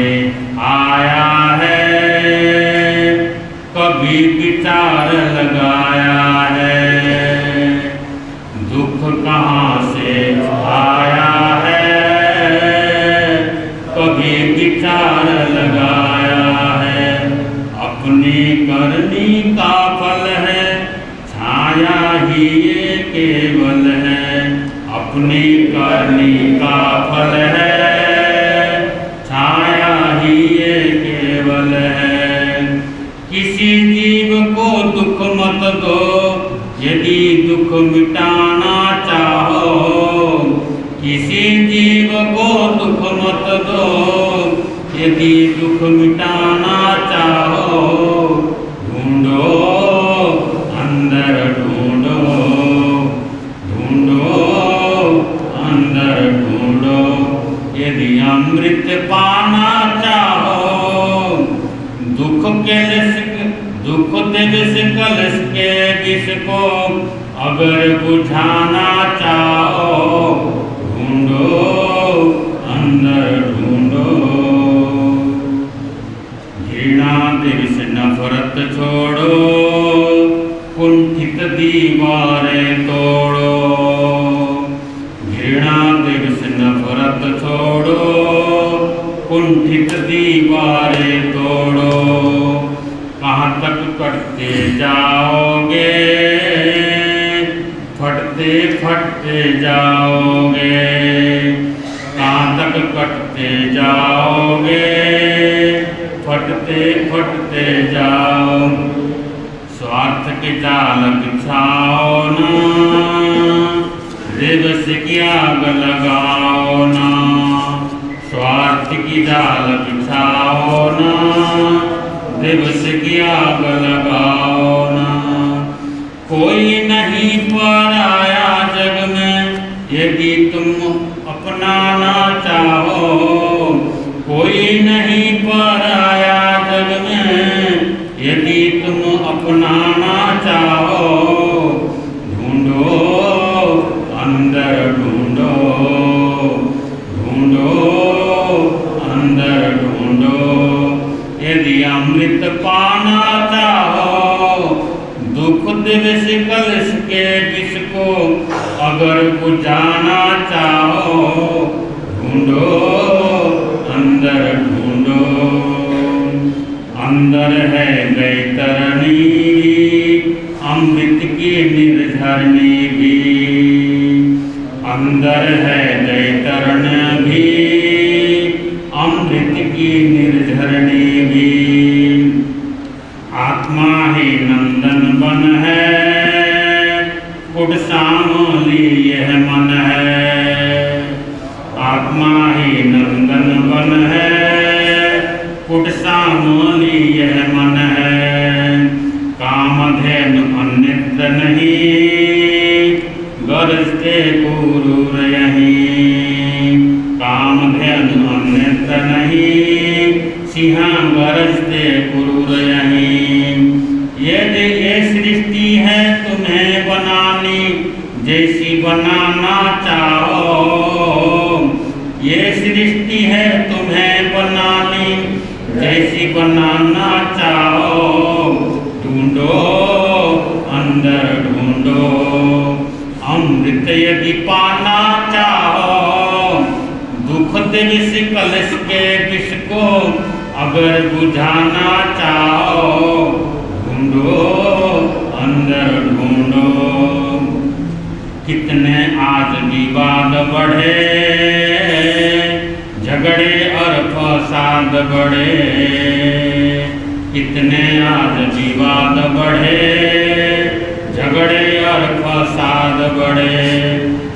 आया है कभी विचार लगाया है, दुख कहाँ से आया है कभी विचार लगाया है। अपनी करनी का फल है छाया ही ये केवल है, अपनी करनी का फल है छाया ही ये केवल है। किसी जीव को दुख मत दो यदि दुख मिटाना चाहो, किसी जीव को दुख मत दो। यदि दुख मिटाना चाहो, ढूंढो अंदर ढूंढो, ढूंढो अंदर ढूंढो। यदि अमृत पाना चाहो, दुख दिवस कलश के विष को अगर बुझाना चाहो, ढूंढो अंदर ढूंढो। घृणा दिवस नफरत छोड़ो, कुंठित दीवारें तोड़ो। घृणा दिवस नफरत छोड़ो, कुंठित दीवारें तोड़ो। कहाँ तक कटते जाओगे, फटते फटते जाओगे। कहाँ तक कटते जाओगे, फटते फटते जाओ। स्वार्थ के जाल बिछाओ ना, दिवस की आग लगाओ ना। स्वार्थ की जाल बिछाओ ना, दिवस की आग लगाओ ना। कोई नहीं पराया जग में, यदि तुम अपनाना चाहो। कोई नहीं पराया जग में, यदि तुम अपनाना चाहो। ढूंढो अंदर ढूंढो, ढूंढो अंदर ढूंढो। यदि अमृत पाना चाहो, दुख दिवस कलश के विष को अगर बुझाना चाहो। ढूंढो अंदर ढूंढो। अंदर है बैतरणी, अमृत की निर्झरणी भी। अंदर है बैतरण भी, अमृत की निर्झरणी भी। आत्मा ही नंदन बन है, कुट श्यामली यह मन है। आत्मा ही नंदन बन है, कुट श्यामली यह मन है। कामधेनु अन्यत्र नहीं, गरजते क्रूर यहीं। कामधेनु अन्यत्र नहीं, सिंहा गरजते क्रूर यहीं। यदि ये सृष्टि है तुम्हें बनानी, जैसी बनाना चाहो। ये सृष्टि है तुम्हें बनानी, जैसी बनाना चाहो। ढूंढो अंदर ढूंढो, अमृत यदि पाना चाहो। दुख दिवस कलश के विष को अगर बुझाना चाहो। ढूंढो अंदर ढूंढो। कितने आज विवाद बढ़े, झगड़े और फसाद बढ़े। कितने आज विवाद बढ़े, झगड़े और फसाद बढ़े।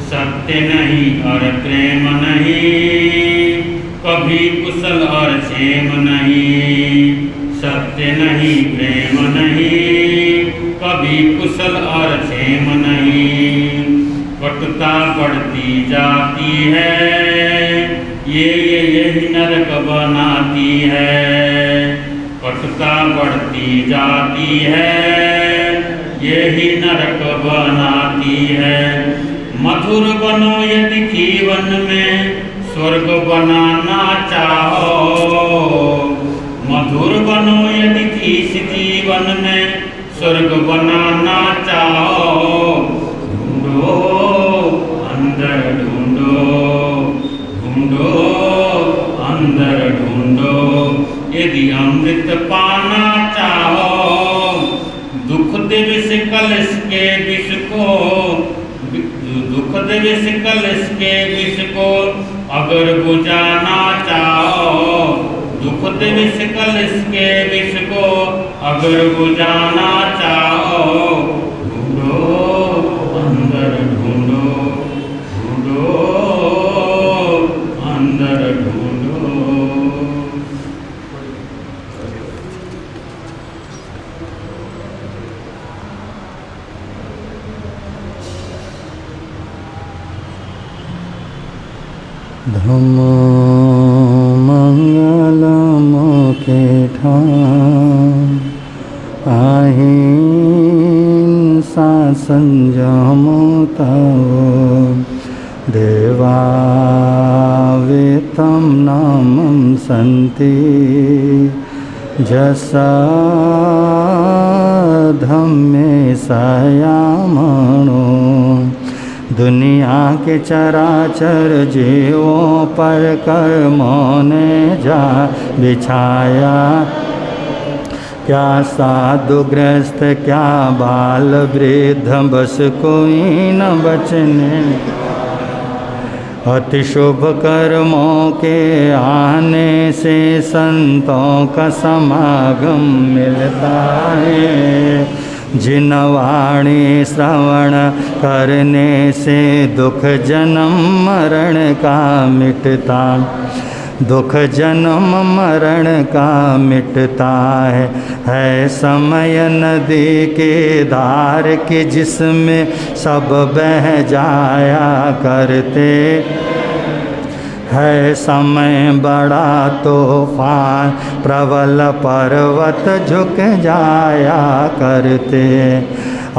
सत्य नहीं और प्रेम नहीं, कभी कुशल और क्षेम नहीं। सत्य नहीं प्रेम नहीं, कभी कुशल और क्षेम नहीं। कटुता बढ़ती जाती है, यही नरक बनाती है। कटुता बढ़ती जाती है, यही नरक बनाती है। मधुर बनो यदि जीवन में, स्वर्ग बनाना चाहो। मधुर बनो यदि इस जीवन में, स्वर्ग बनाना चाहो। ढूंढो अंदर ढूंढो, ढूंढो अंदर ढूंढो। यदि अमृत पाना चाहो, दुख दिवस कलश के विष को, दुख दिवस कलश के विष को अगर बुझाना चाहो। दुख दिवस कलश के विष को अगर बुझाना चाहो। ढूंढो धम्मो मंगलमुखे ठाम अहिंसा संयमो तव देवावेतं नामं सन्ति जसा धम्मे सयामणो दुनिया के चराचर जीवों पर कर्मों ने जा बिछाया क्या साधु ग्रस्त क्या बाल वृद्ध बस कोई न बचने अति शुभ कर्मों के आने से संतों का समागम मिलता है जिन वाणी श्रवण करने से दुख जन्म मरण का मिटता दुख जन्म मरण का मिटता है समय नदी के धार के जिसमें सब बह जाया करते है समय बड़ा तूफान प्रबल पर्वत झुक जाया करते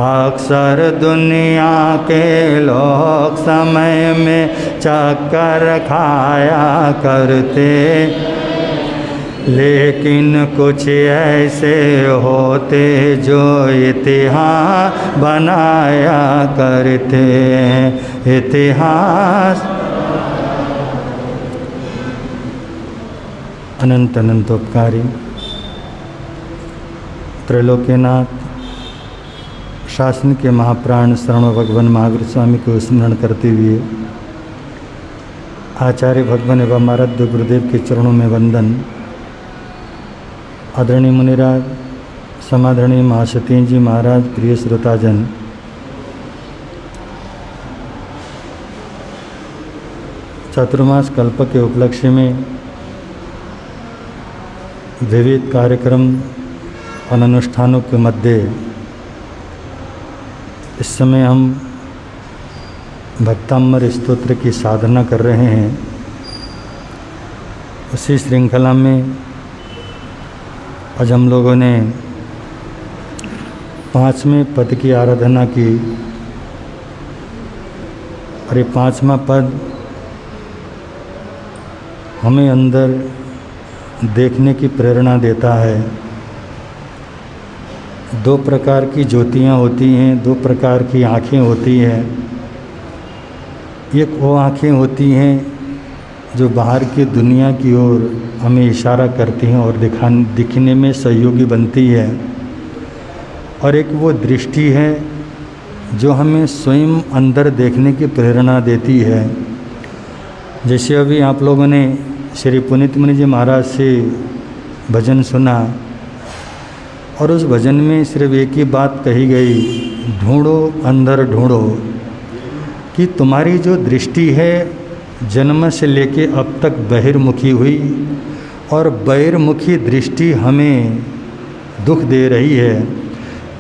अक्सर दुनिया के लोग समय में चक्कर खाया करते लेकिन कुछ ऐसे होते जो इतिहास बनाया करते इतिहास अनंत अनंतोपकारी त्रैलोक्यनाथ शासन के महाप्राण शरण भगवान महावीर स्वामी को स्मरण करते हुए आचार्य भगवान एवं आराध्य गुरुदेव के चरणों में वंदन। आदरणीय मुनिराज समादरणीय महासती जी महाराज प्रिय श्रोताजन, चातुर्मास कल्प के उपलक्ष्य में विविध कार्यक्रम और अनुष्ठानों के मध्य इस समय हम भक्तामृत स्तोत्र की साधना कर रहे हैं। उसी श्रृंखला में आज हम लोगों ने 5वें पद की आराधना की और ये 5वां पद हमें अंदर देखने की प्रेरणा देता है। 2 प्रकार की ज्योतियाँ होती हैं, 2 प्रकार की आँखें होती हैं। एक वो आँखें होती हैं जो बाहर की दुनिया की ओर हमें इशारा करती हैं और दिखने में सहयोगी बनती है, और एक वो दृष्टि है जो हमें स्वयं अंदर देखने की प्रेरणा देती है। जैसे अभी आप लोगों ने श्री पुनीत मुनि जी महाराज से भजन सुना और उस भजन में सिर्फ एक ही बात कही गई, ढूंढो अंदर ढूंढो, कि तुम्हारी जो दृष्टि है जन्म से लेके अब तक बहिर्मुखी हुई और बहिर्मुखी दृष्टि हमें दुख दे रही है।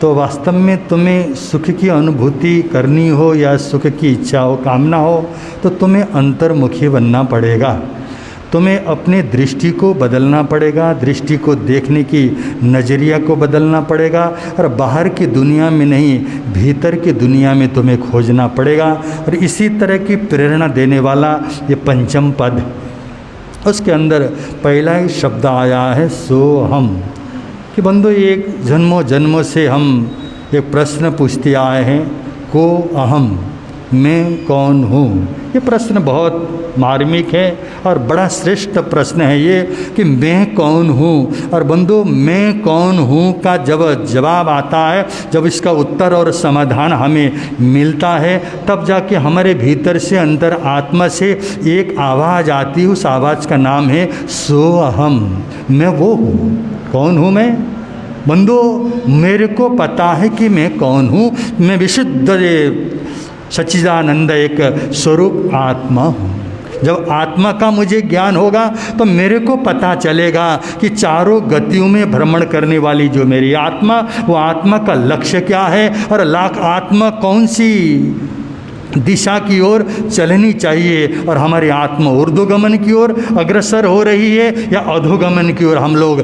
तो वास्तव में तुम्हें सुख की अनुभूति करनी हो या सुख की इच्छा हो, कामना हो, तो तुम्हें अंतर्मुखी बनना पड़ेगा। तुम्हें अपने दृष्टि को बदलना पड़ेगा, दृष्टि को देखने की नज़रिया को बदलना पड़ेगा, और बाहर की दुनिया में नहीं भीतर की दुनिया में तुम्हें खोजना पड़ेगा। और इसी तरह की प्रेरणा देने वाला ये 5म पद, उसके अंदर पहला ही शब्द आया है सोहम, कि बंधु एक जन्मों जन्मों से हम एक प्रश्न पूछते आए हैं, को अहम, मैं कौन हूँ। ये प्रश्न बहुत मार्मिक है और बड़ा श्रेष्ठ प्रश्न है ये, कि मैं कौन हूँ। और बंधु मैं कौन हूँ का जब जवाब आता है, जब इसका उत्तर और समाधान हमें मिलता है, तब जाके हमारे भीतर से अंदर आत्मा से एक आवाज़ आती है। उस आवाज़ का नाम है सोहम, मैं वो हूँ। कौन हूँ मैं? बंधु मेरे को पता है कि मैं कौन हूँ। मैं विशुद्ध सच्चिदानंद एक स्वरूप आत्मा हूँ। जब आत्मा का मुझे ज्ञान होगा तो मेरे को पता चलेगा कि चारों गतियों में भ्रमण करने वाली जो मेरी आत्मा, वो आत्मा का लक्ष्य क्या है और लाख आत्मा कौन सी दिशा की ओर चलनी चाहिए और हमारी आत्मा ऊर्ध्वगमन की ओर अग्रसर हो रही है या अधोगमन की ओर हम लोग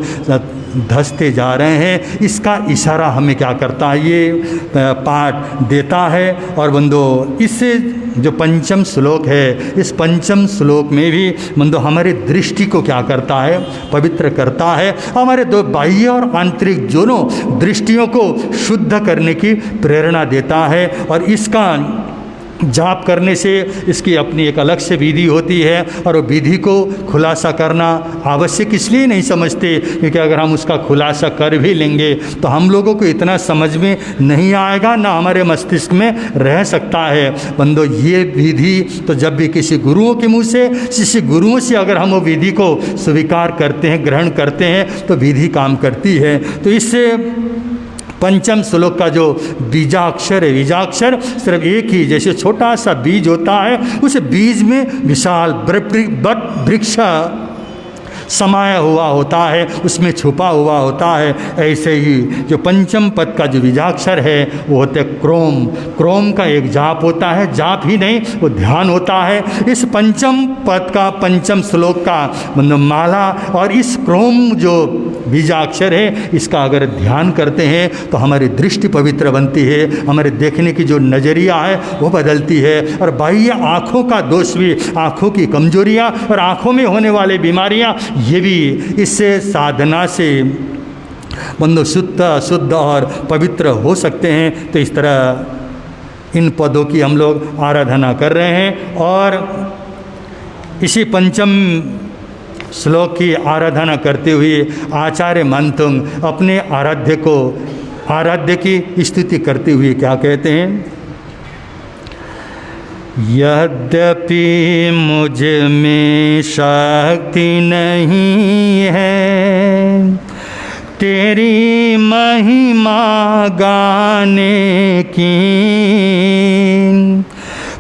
धंसते जा रहे हैं, इसका इशारा हमें क्या करता है, ये पाठ देता है। और बंदो इससे जो पंचम श्लोक है, इस पंचम श्लोक में भी बंदो हमारी दृष्टि को क्या करता है, पवित्र करता है। हमारे दो बाह्य और आंतरिक दोनों दृष्टियों को शुद्ध करने की प्रेरणा देता है। और इसका जाप करने से इसकी अपनी एक अलग से विधि होती है और वो विधि को खुलासा करना आवश्यक इसलिए नहीं समझते क्योंकि अगर हम उसका खुलासा कर भी लेंगे तो हम लोगों को इतना समझ में नहीं आएगा, ना हमारे मस्तिष्क में रह सकता है। बंदो ये विधि तो जब भी किसी गुरुओं के मुँह से, किसी गुरुओं से अगर हम वो विधि को स्वीकार करते हैं, ग्रहण करते हैं तो विधि काम करती है। तो इससे पंचम श्लोक का जो बीजाक्षर है, बीजाक्षर सिर्फ एक ही, जैसे छोटा सा बीज होता है उस बीज में विशाल वृक्ष समाया हुआ होता है, उसमें छुपा हुआ होता है। ऐसे ही जो पंचम पद का जो बीजाक्षर है वो होते क्रोम। क्रोम का एक जाप होता है, जाप ही नहीं वो ध्यान होता है। इस पंचम पद का, पंचम श्लोक का मतलब माला और इस क्रोम जो बीजाक्षर है इसका अगर ध्यान करते हैं तो हमारी दृष्टि पवित्र बनती है, हमारे देखने की जो नज़रिया है वो बदलती है। और बाह्य आँखों का दोष भी, आँखों की कमजोरियाँ और आँखों में होने वाली बीमारियाँ, ये भी इससे साधना से बंदो शुद्ध और पवित्र हो सकते हैं। तो इस तरह इन पदों की हम लोग आराधना कर रहे हैं और इसी पंचम श्लोक की आराधना करते हुए आचार्य मंतुंग अपने आराध्य की स्तुति करते हुए क्या कहते हैं, यद्यपि मुझ में शक्ति नहीं है तेरी महिमा गाने की,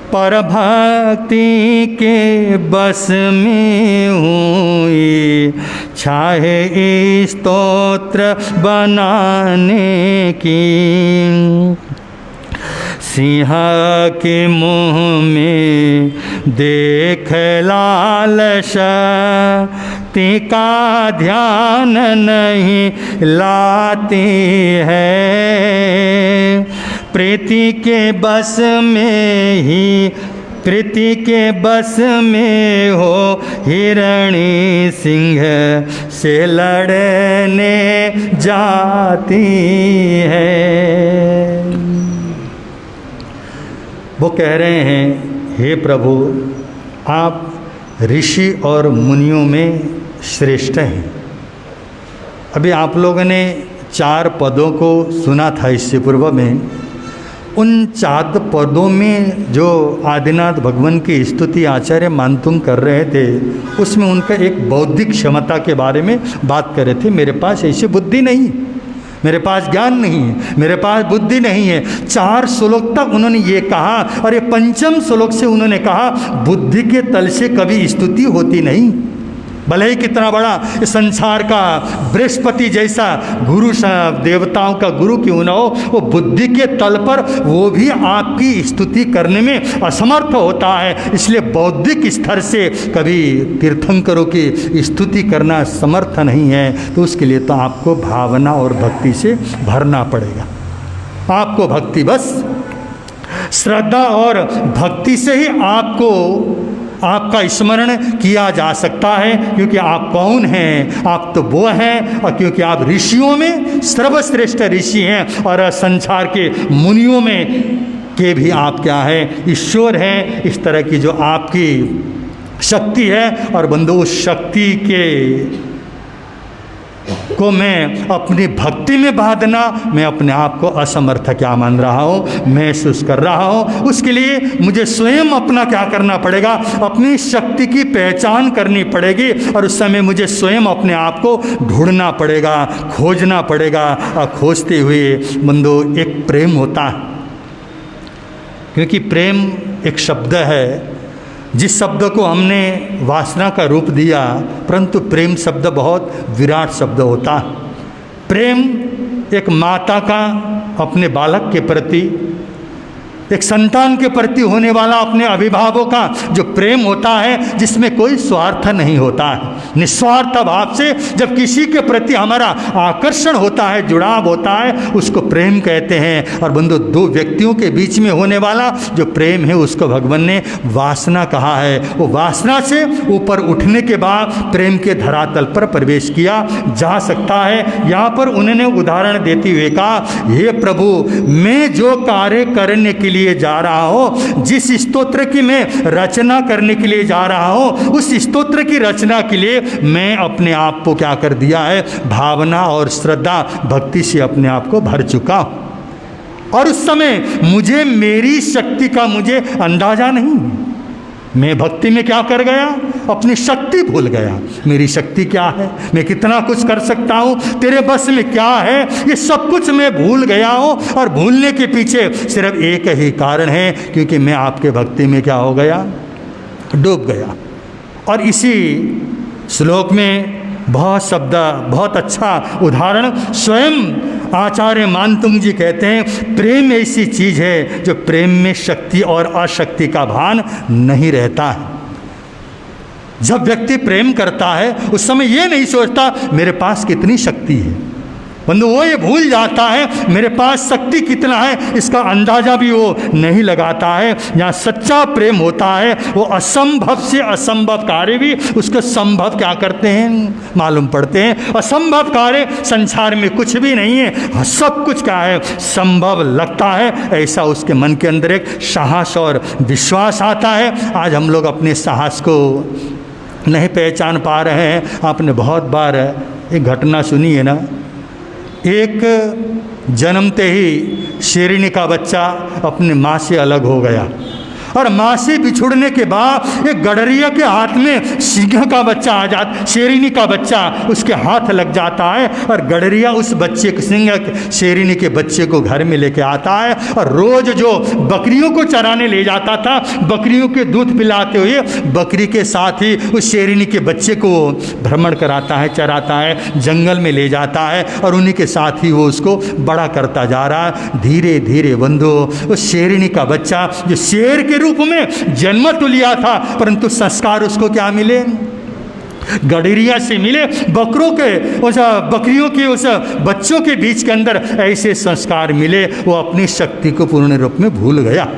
पर भक्ति के बस में हुई चाहे स्तोत्र बनाने की। सिंह के मुँह में देख लालसा का ध्यान नहीं लाती है, प्रीति के बस में ही, प्रीति के बस में हो हिरणी सिंह से लड़ने जाती है। वो कह रहे हैं, हे प्रभु आप ऋषि और मुनियों में श्रेष्ठ हैं। अभी आप लोगों ने 4 पदों को सुना था इससे पूर्व में। उन 4 पदों में जो आदिनाथ भगवान की स्तुति आचार्य मानतुंग कर रहे थे उसमें उनका एक बौद्धिक क्षमता के बारे में बात कर रहे थे। मेरे पास ऐसी बुद्धि नहीं, मेरे पास ज्ञान नहीं है, मेरे पास बुद्धि नहीं है। 4 श्लोक तक उन्होंने ये कहा और ये पंचम श्लोक से उन्होंने कहा बुद्धि के तल से कभी स्तुति होती नहीं। भले ही कितना बड़ा इस संसार का बृहस्पति जैसा गुरु, देवताओं का गुरु क्यों न हो, वो बुद्धि के तल पर वो भी आपकी स्तुति करने में असमर्थ होता है। इसलिए बौद्धिक स्तर से कभी तीर्थंकरों की स्तुति करना समर्थ नहीं है। तो उसके लिए तो आपको भावना और भक्ति से भरना पड़ेगा। आपको भक्ति, बस श्रद्धा और भक्ति से ही आपका स्मरण किया जा सकता है। क्योंकि आप कौन हैं, आप तो वो हैं। और क्योंकि आप ऋषियों में सर्वश्रेष्ठ ऋषि हैं और संसार के मुनियों में के भी आप क्या हैं, ईश्वर हैं। इस तरह की जो आपकी शक्ति है और बंधु उस शक्ति को मैं अपनी भक्ति में बांधना, मैं अपने आप को असमर्थ क्या मान रहा हूँ, महसूस कर रहा हूँ। उसके लिए मुझे स्वयं अपना क्या करना पड़ेगा, अपनी शक्ति की पहचान करनी पड़ेगी। और उस समय मुझे स्वयं अपने आप को ढूंढना पड़ेगा, खोजना पड़ेगा। और खोजते हुए बंधु एक प्रेम होता है, क्योंकि प्रेम एक शब्द है जिस शब्द को हमने वासना का रूप दिया, परंतु प्रेम शब्द बहुत विराट शब्द होता है। प्रेम एक माता का अपने बालक के प्रति एक संतान के प्रति होने वाला अपने अभिभावकों का जो प्रेम होता है, जिसमें कोई स्वार्थ नहीं होता है, निस्वार्थ भाव से जब किसी के प्रति हमारा आकर्षण होता है, जुड़ाव होता है, उसको प्रेम कहते हैं। और बंधु, दो व्यक्तियों के बीच में होने वाला जो प्रेम है उसको भगवान ने वासना कहा है। वो वासना से ऊपर उठने के बाद प्रेम के धरातल पर प्रवेश किया जा सकता है। यहाँ पर उन्होंने उदाहरण देते हुए कहा, हे प्रभु, मैं जो कार्य करने के लिए जा रहा हूँ, जिस स्तोत्र की मैं रचना करने के लिए जा रहा हूँ, उस स्तोत्र की रचना के लिए मैं अपने आप को क्या कर दिया है, भावना और श्रद्धा भक्ति से अपने आप को भर चुका। और उस समय मुझे मेरी शक्ति का मुझे अंदाजा नहीं, मैं भक्ति में क्या कर गया, अपनी शक्ति भूल गया। मेरी शक्ति क्या है, मैं कितना कुछ कर सकता हूँ, तेरे बस में क्या है, ये सब कुछ मैं भूल गया हूँ। और भूलने के पीछे सिर्फ एक ही कारण है, क्योंकि मैं आपके भक्ति में क्या हो गया, डूब गया। और इसी श्लोक में बहुत अच्छा उदाहरण स्वयं आचार्य मानतुंग जी कहते हैं, प्रेम ऐसी चीज़ है जो प्रेम में शक्ति और अशक्ति का भान नहीं रहता है। जब व्यक्ति प्रेम करता है उस समय ये नहीं सोचता मेरे पास कितनी शक्ति है, बंधु, वो ये भूल जाता है मेरे पास शक्ति कितना है, इसका अंदाजा भी वो नहीं लगाता है। जहाँ सच्चा प्रेम होता है वो असंभव से असंभव कार्य भी उसको संभव क्या करते हैं, मालूम पड़ते हैं। असंभव कार्य संसार में कुछ भी नहीं है, सब कुछ क्या है, संभव लगता है। ऐसा उसके मन के अंदर एक साहस और विश्वास आता है। आज हम लोग अपने साहस को नहीं पहचान पा रहे हैं। आपने बहुत बार एक घटना सुनी है ना, एक जन्मते ही शेरनी का बच्चा अपने माँ से अलग हो गया, और माँ से बिछुड़ने के बाद एक गडरिया के हाथ में सिंह का बच्चा आ जाता, शेरनी का बच्चा उसके हाथ लग जाता है, और गडरिया उस बच्चे को, सिंह शेरनी के बच्चे को घर में लेके आता है, और रोज जो बकरियों को चराने ले जाता था, बकरियों के दूध पिलाते हुए बकरी के साथ ही उस शेरनी के बच्चे को भ्रमण कराता है, चराता है, जंगल में ले जाता है, और उन्हीं के साथ ही वो उसको बड़ा करता जा रहा है। धीरे धीरे बंधु, उस शेरनी का बच्चा जो शेर के रूप में जन्म तो लिया था, परंतु संस्कार उसको क्या मिले, गडरिया से मिले। बकरों के उस बकरियों के उस बच्चों के बीच के अंदर ऐसे संस्कार मिले, वो अपनी शक्ति को पूर्ण रूप में भूल गया।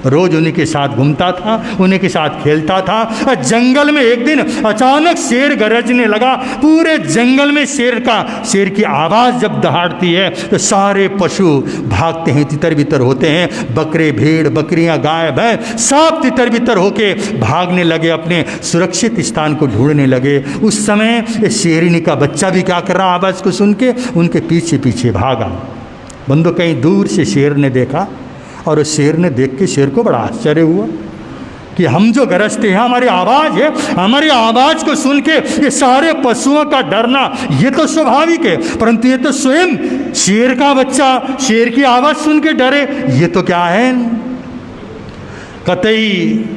रोज उन्हीं के साथ घूमता था, उन्हीं के साथ खेलता था। जंगल में एक दिन अचानक शेर गरजने लगा। पूरे जंगल में शेर की आवाज़ जब दहाड़ती है तो सारे पशु भागते हैं, तितर बितर होते हैं। बकरे, भेड़, बकरियां, गाय, भैंस सब तितर बितर होके भागने लगे, अपने सुरक्षित स्थान को ढूंढने लगे। उस समय शेरनी का बच्चा भी क्या कर रहा, आवाज़ को सुन के उनके पीछे पीछे भागा। बंदो, कहीं दूर से शेर ने देखा, और उस शेर ने देख के शेर को बड़ा आश्चर्य हुआ कि हम जो गरजते हैं, हमारी आवाज़ है, हमारी आवाज़ को सुन के ये सारे पशुओं का डरना, ये तो स्वाभाविक है, परंतु ये तो स्वयं शेर का बच्चा शेर की आवाज़ सुन के डरे, ये तो क्या है, कतई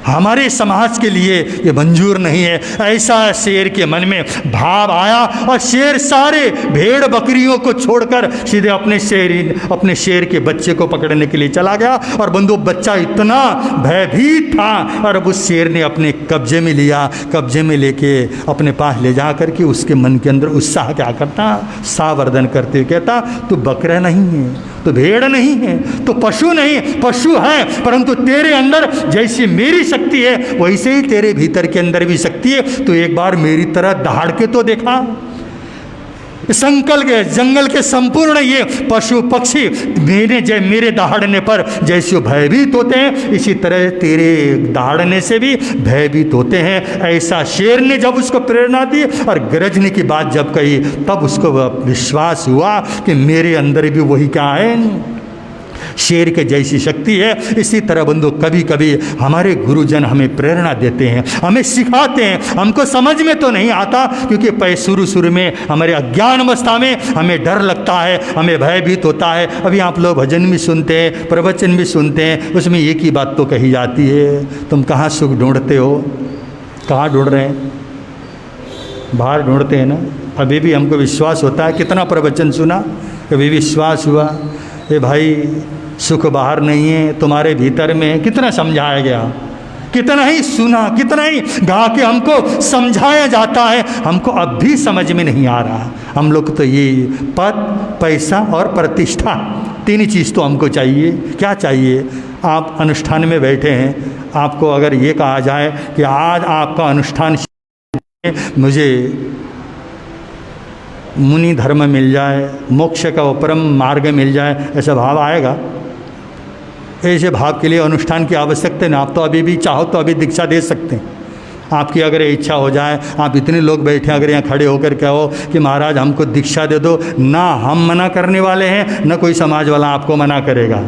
हमारे समाज के लिए ये मंजूर नहीं है। ऐसा शेर के मन में भाव आया, और शेर सारे भेड़ बकरियों को छोड़कर सीधे अपने शेर के बच्चे को पकड़ने के लिए चला गया। और बंधु, बच्चा इतना भयभीत था, और अब उस शेर ने अपने कब्जे में लिया, कब्जे में लेके अपने पास ले जा करके उसके मन के अंदर उत्साह क्या करता, सावर्धन करते हुए कहता, तू बकरा नहीं है, तो भेड़ नहीं है, तो पशु नहीं, पशु है, परंतु तेरे अंदर जैसी मेरी शक्ति है वैसे ही तेरे भीतर के अंदर भी शक्ति है। तो एक बार मेरी तरह दहाड़ के तो देखा। जंगल के संपूर्ण ये पशु पक्षी मेरे दहाड़ने पर जैसे भयभीत होते हैं, इसी तरह तेरे दहाड़ने से भी भयभीत होते हैं। ऐसा शेर ने जब उसको प्रेरणा दी और गरजने की बात जब कही, तब उसको विश्वास हुआ कि मेरे अंदर भी वही क्या है, शेर के जैसी शक्ति है। इसी तरह बंधु, कभी कभी हमारे गुरुजन हमें प्रेरणा देते हैं, हमें सिखाते हैं। हमको समझ में तो नहीं आता, क्योंकि शुरू में हमारे अज्ञान अवस्था में हमें डर लगता है, हमें भयभीत होता है। अभी आप लोग भजन भी सुनते हैं, प्रवचन भी सुनते हैं, उसमें एक ही बात तो कही जाती है, तुम कहाँ सुख ढूंढते हो, कहाँ ढूंढ रहे हैं, बाहर ढूंढते हैं ना। अभी भी हमको विश्वास होता है, कितना प्रवचन सुना, कभी विश्वास हुआ, ए भाई सुख बाहर नहीं है, तुम्हारे भीतर में है। कितना समझाया गया, कितना ही सुना, कितना ही गा के हमको समझाया जाता है, हमको अब भी समझ में नहीं आ रहा। हम लोग तो ये पद, पैसा और प्रतिष्ठा, तीन ही चीज़ तो हमको चाहिए। क्या चाहिए? आप अनुष्ठान में बैठे हैं, आपको अगर ये कहा जाए कि आज आपका अनुष्ठान मुझे मुनि धर्म मिल जाए, मोक्ष का वो परम मार्ग मिल जाए, ऐसा भाव आएगा? ऐसे भाव के लिए अनुष्ठान की आवश्यकता नहीं। आप तो अभी भी चाहो तो अभी दीक्षा दे सकते हैं। आपकी अगर इच्छा हो जाए, आप इतने लोग बैठे अगर यहाँ खड़े होकर कहो कि महाराज हमको दीक्षा दे दो, ना हम मना करने वाले हैं, ना कोई समाज वाला आपको मना करेगा।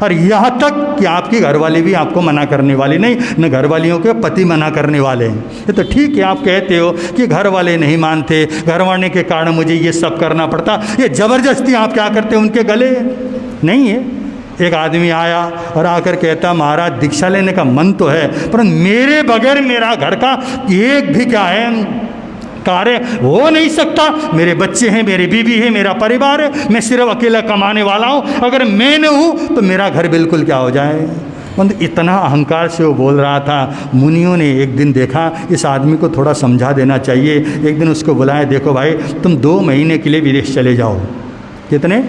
और यहाँ तक कि आपकी घरवाली भी आपको मना करने वाली नहीं, न घरवालियों के पति मना करने वाले हैं। ये तो ठीक है, आप कहते हो कि घर वाले नहीं मानते, घर वाले के कारण मुझे ये सब करना पड़ता। ये ज़बरदस्ती आप क्या करते हो उनके गले? नहीं है। एक आदमी आया और आकर कहता महाराज दीक्षा लेने का मन तो है, पर मेरे बगैर मेरा घर का एक भी क्या है कार्य हो नहीं सकता। मेरे बच्चे हैं, मेरी बीवी है, मेरा परिवार है, मैं सिर्फ अकेला कमाने वाला हूँ। अगर मैं न हूँ तो मेरा घर बिल्कुल क्या हो जाए। मतलब इतना अहंकार से वो बोल रहा था। मुनियों ने एक दिन देखा इस आदमी को थोड़ा समझा देना चाहिए। एक दिन उसको बुलाया, देखो भाई तुम 2 महीने के लिए विदेश चले जाओ। कितने?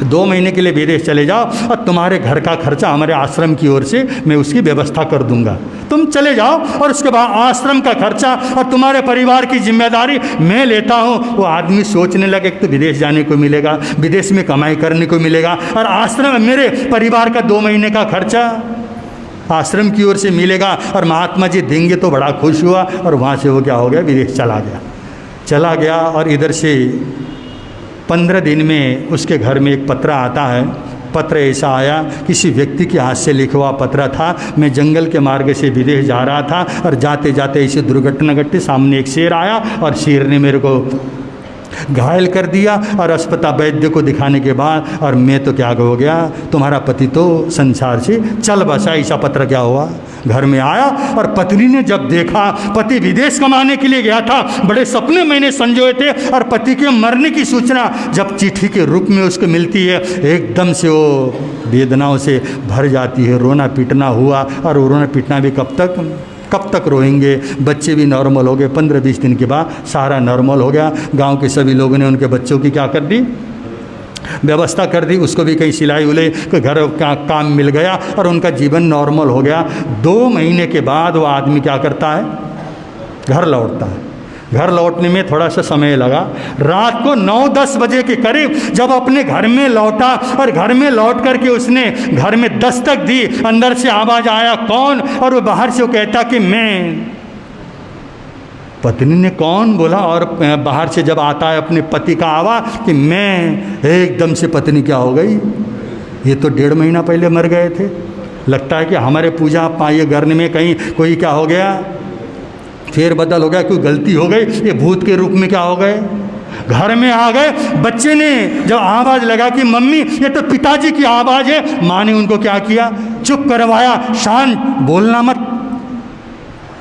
2 महीने के लिए विदेश चले जाओ और तुम्हारे घर का खर्चा हमारे आश्रम की ओर से मैं उसकी व्यवस्था कर दूंगा। तुम चले जाओ और उसके बाद आश्रम का खर्चा और तुम्हारे परिवार की जिम्मेदारी मैं लेता हूँ। वो आदमी सोचने लगे तो विदेश जाने को मिलेगा, विदेश में कमाई करने को मिलेगा, और आश्रम मेरे परिवार का 2 महीने का खर्चा आश्रम की ओर से मिलेगा और महात्मा जी देंगे। तो बड़ा खुश हुआ और वहाँ से वो क्या हो गया, विदेश चला गया। और इधर से 15 दिन में उसके घर में एक पत्र आता है। पत्र ऐसा आया, किसी व्यक्ति के हाथ से लिखा हुआ पत्र था। मैं जंगल के मार्ग से विदेश जा रहा था और जाते जाते ऐसी दुर्घटना घटी, सामने एक शेर आया और शेर ने मेरे को घायल कर दिया और अस्पताल वैद्य को दिखाने के बाद और मैं तो क्या हो गया, तुम्हारा पति तो संसार से चल बसा। ऐसा पत्र क्या हुआ, घर में आया और पत्नी ने जब देखा पति विदेश कमाने के लिए गया था, बड़े सपने मैंने संजोए थे, और पति के मरने की सूचना जब चिट्ठी के रूप में उसको मिलती है, एकदम से वो वेदनाओं से भर जाती है। रोना पीटना हुआ, और रोना पीटना भी कब तक रोएंगे। बच्चे भी नॉर्मल हो गए, 15-20 दिन के बाद सारा नॉर्मल हो गया। गांव के सभी लोगों ने उनके बच्चों की क्या कर दी, व्यवस्था कर दी। उसको भी कहीं सिलाई उलाई कोई घर का काम मिल गया और उनका जीवन नॉर्मल हो गया। 2 महीने के बाद वो आदमी क्या करता है, घर लौटता है। घर लौटने में थोड़ा सा समय लगा। रात को 9-10 बजे के करीब जब अपने घर में लौटा और घर में लौट करके उसने घर में दस्तक दी, अंदर से आवाज़ आया, कौन? और वो बाहर से वो कहता कि मैं। पत्नी ने कौन बोला, और बाहर से जब आता है अपने पति का आवाज़ कि मैं, एकदम से पत्नी क्या हो गई, ये तो 1.5 महीना पहले मर गए थे। लगता है कि हमारे पूजा पाए घर में कहीं कोई क्या हो गया, फेर बदल हो गया, कोई गलती हो गई, ये भूत के रूप में क्या हो गए, घर में आ गए। बच्चे ने जब आवाज़ लगा कि मम्मी ये तो पिताजी की आवाज़ है, माँ ने उनको क्या किया, चुप करवाया, शांत, बोलना मत।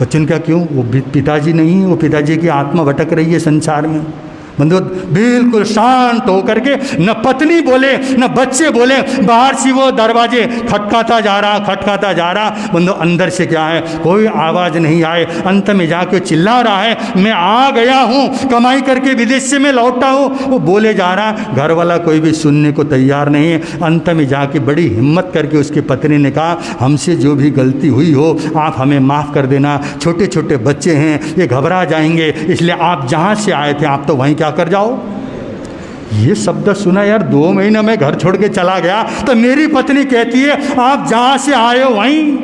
बच्चे ने क्या, क्यों? वो पिताजी नहीं है, वो पिताजी की आत्मा भटक रही है संसार में। बंधु बिल्कुल शांत होकर के, न पत्नी बोले न बच्चे बोले, बाहर से वो दरवाजे खटकाता जा रहा। बंधु अंदर से क्या है, कोई आवाज़ नहीं आए। अंत में जाके चिल्ला रहा है, मैं आ गया हूँ, कमाई करके विदेश से मैं लौटा हूँ। वो बोले जा रहा, घर वाला कोई भी सुनने को तैयार नहीं है। अंत में जाके बड़ी हिम्मत करके उसकी पत्नी ने कहा, हमसे जो भी गलती हुई हो आप हमें माफ़ कर देना। छोटे छोटे बच्चे हैं, ये घबरा जाएंगे, इसलिए आप जहाँ से आए थे आप तो वहीं क्या कर जाओ। ये शब्द सुना यार, 2 महीने में घर छोड़ के चला गया, तो मेरी पत्नी कहती है आप जहाँ से आए हो वहीं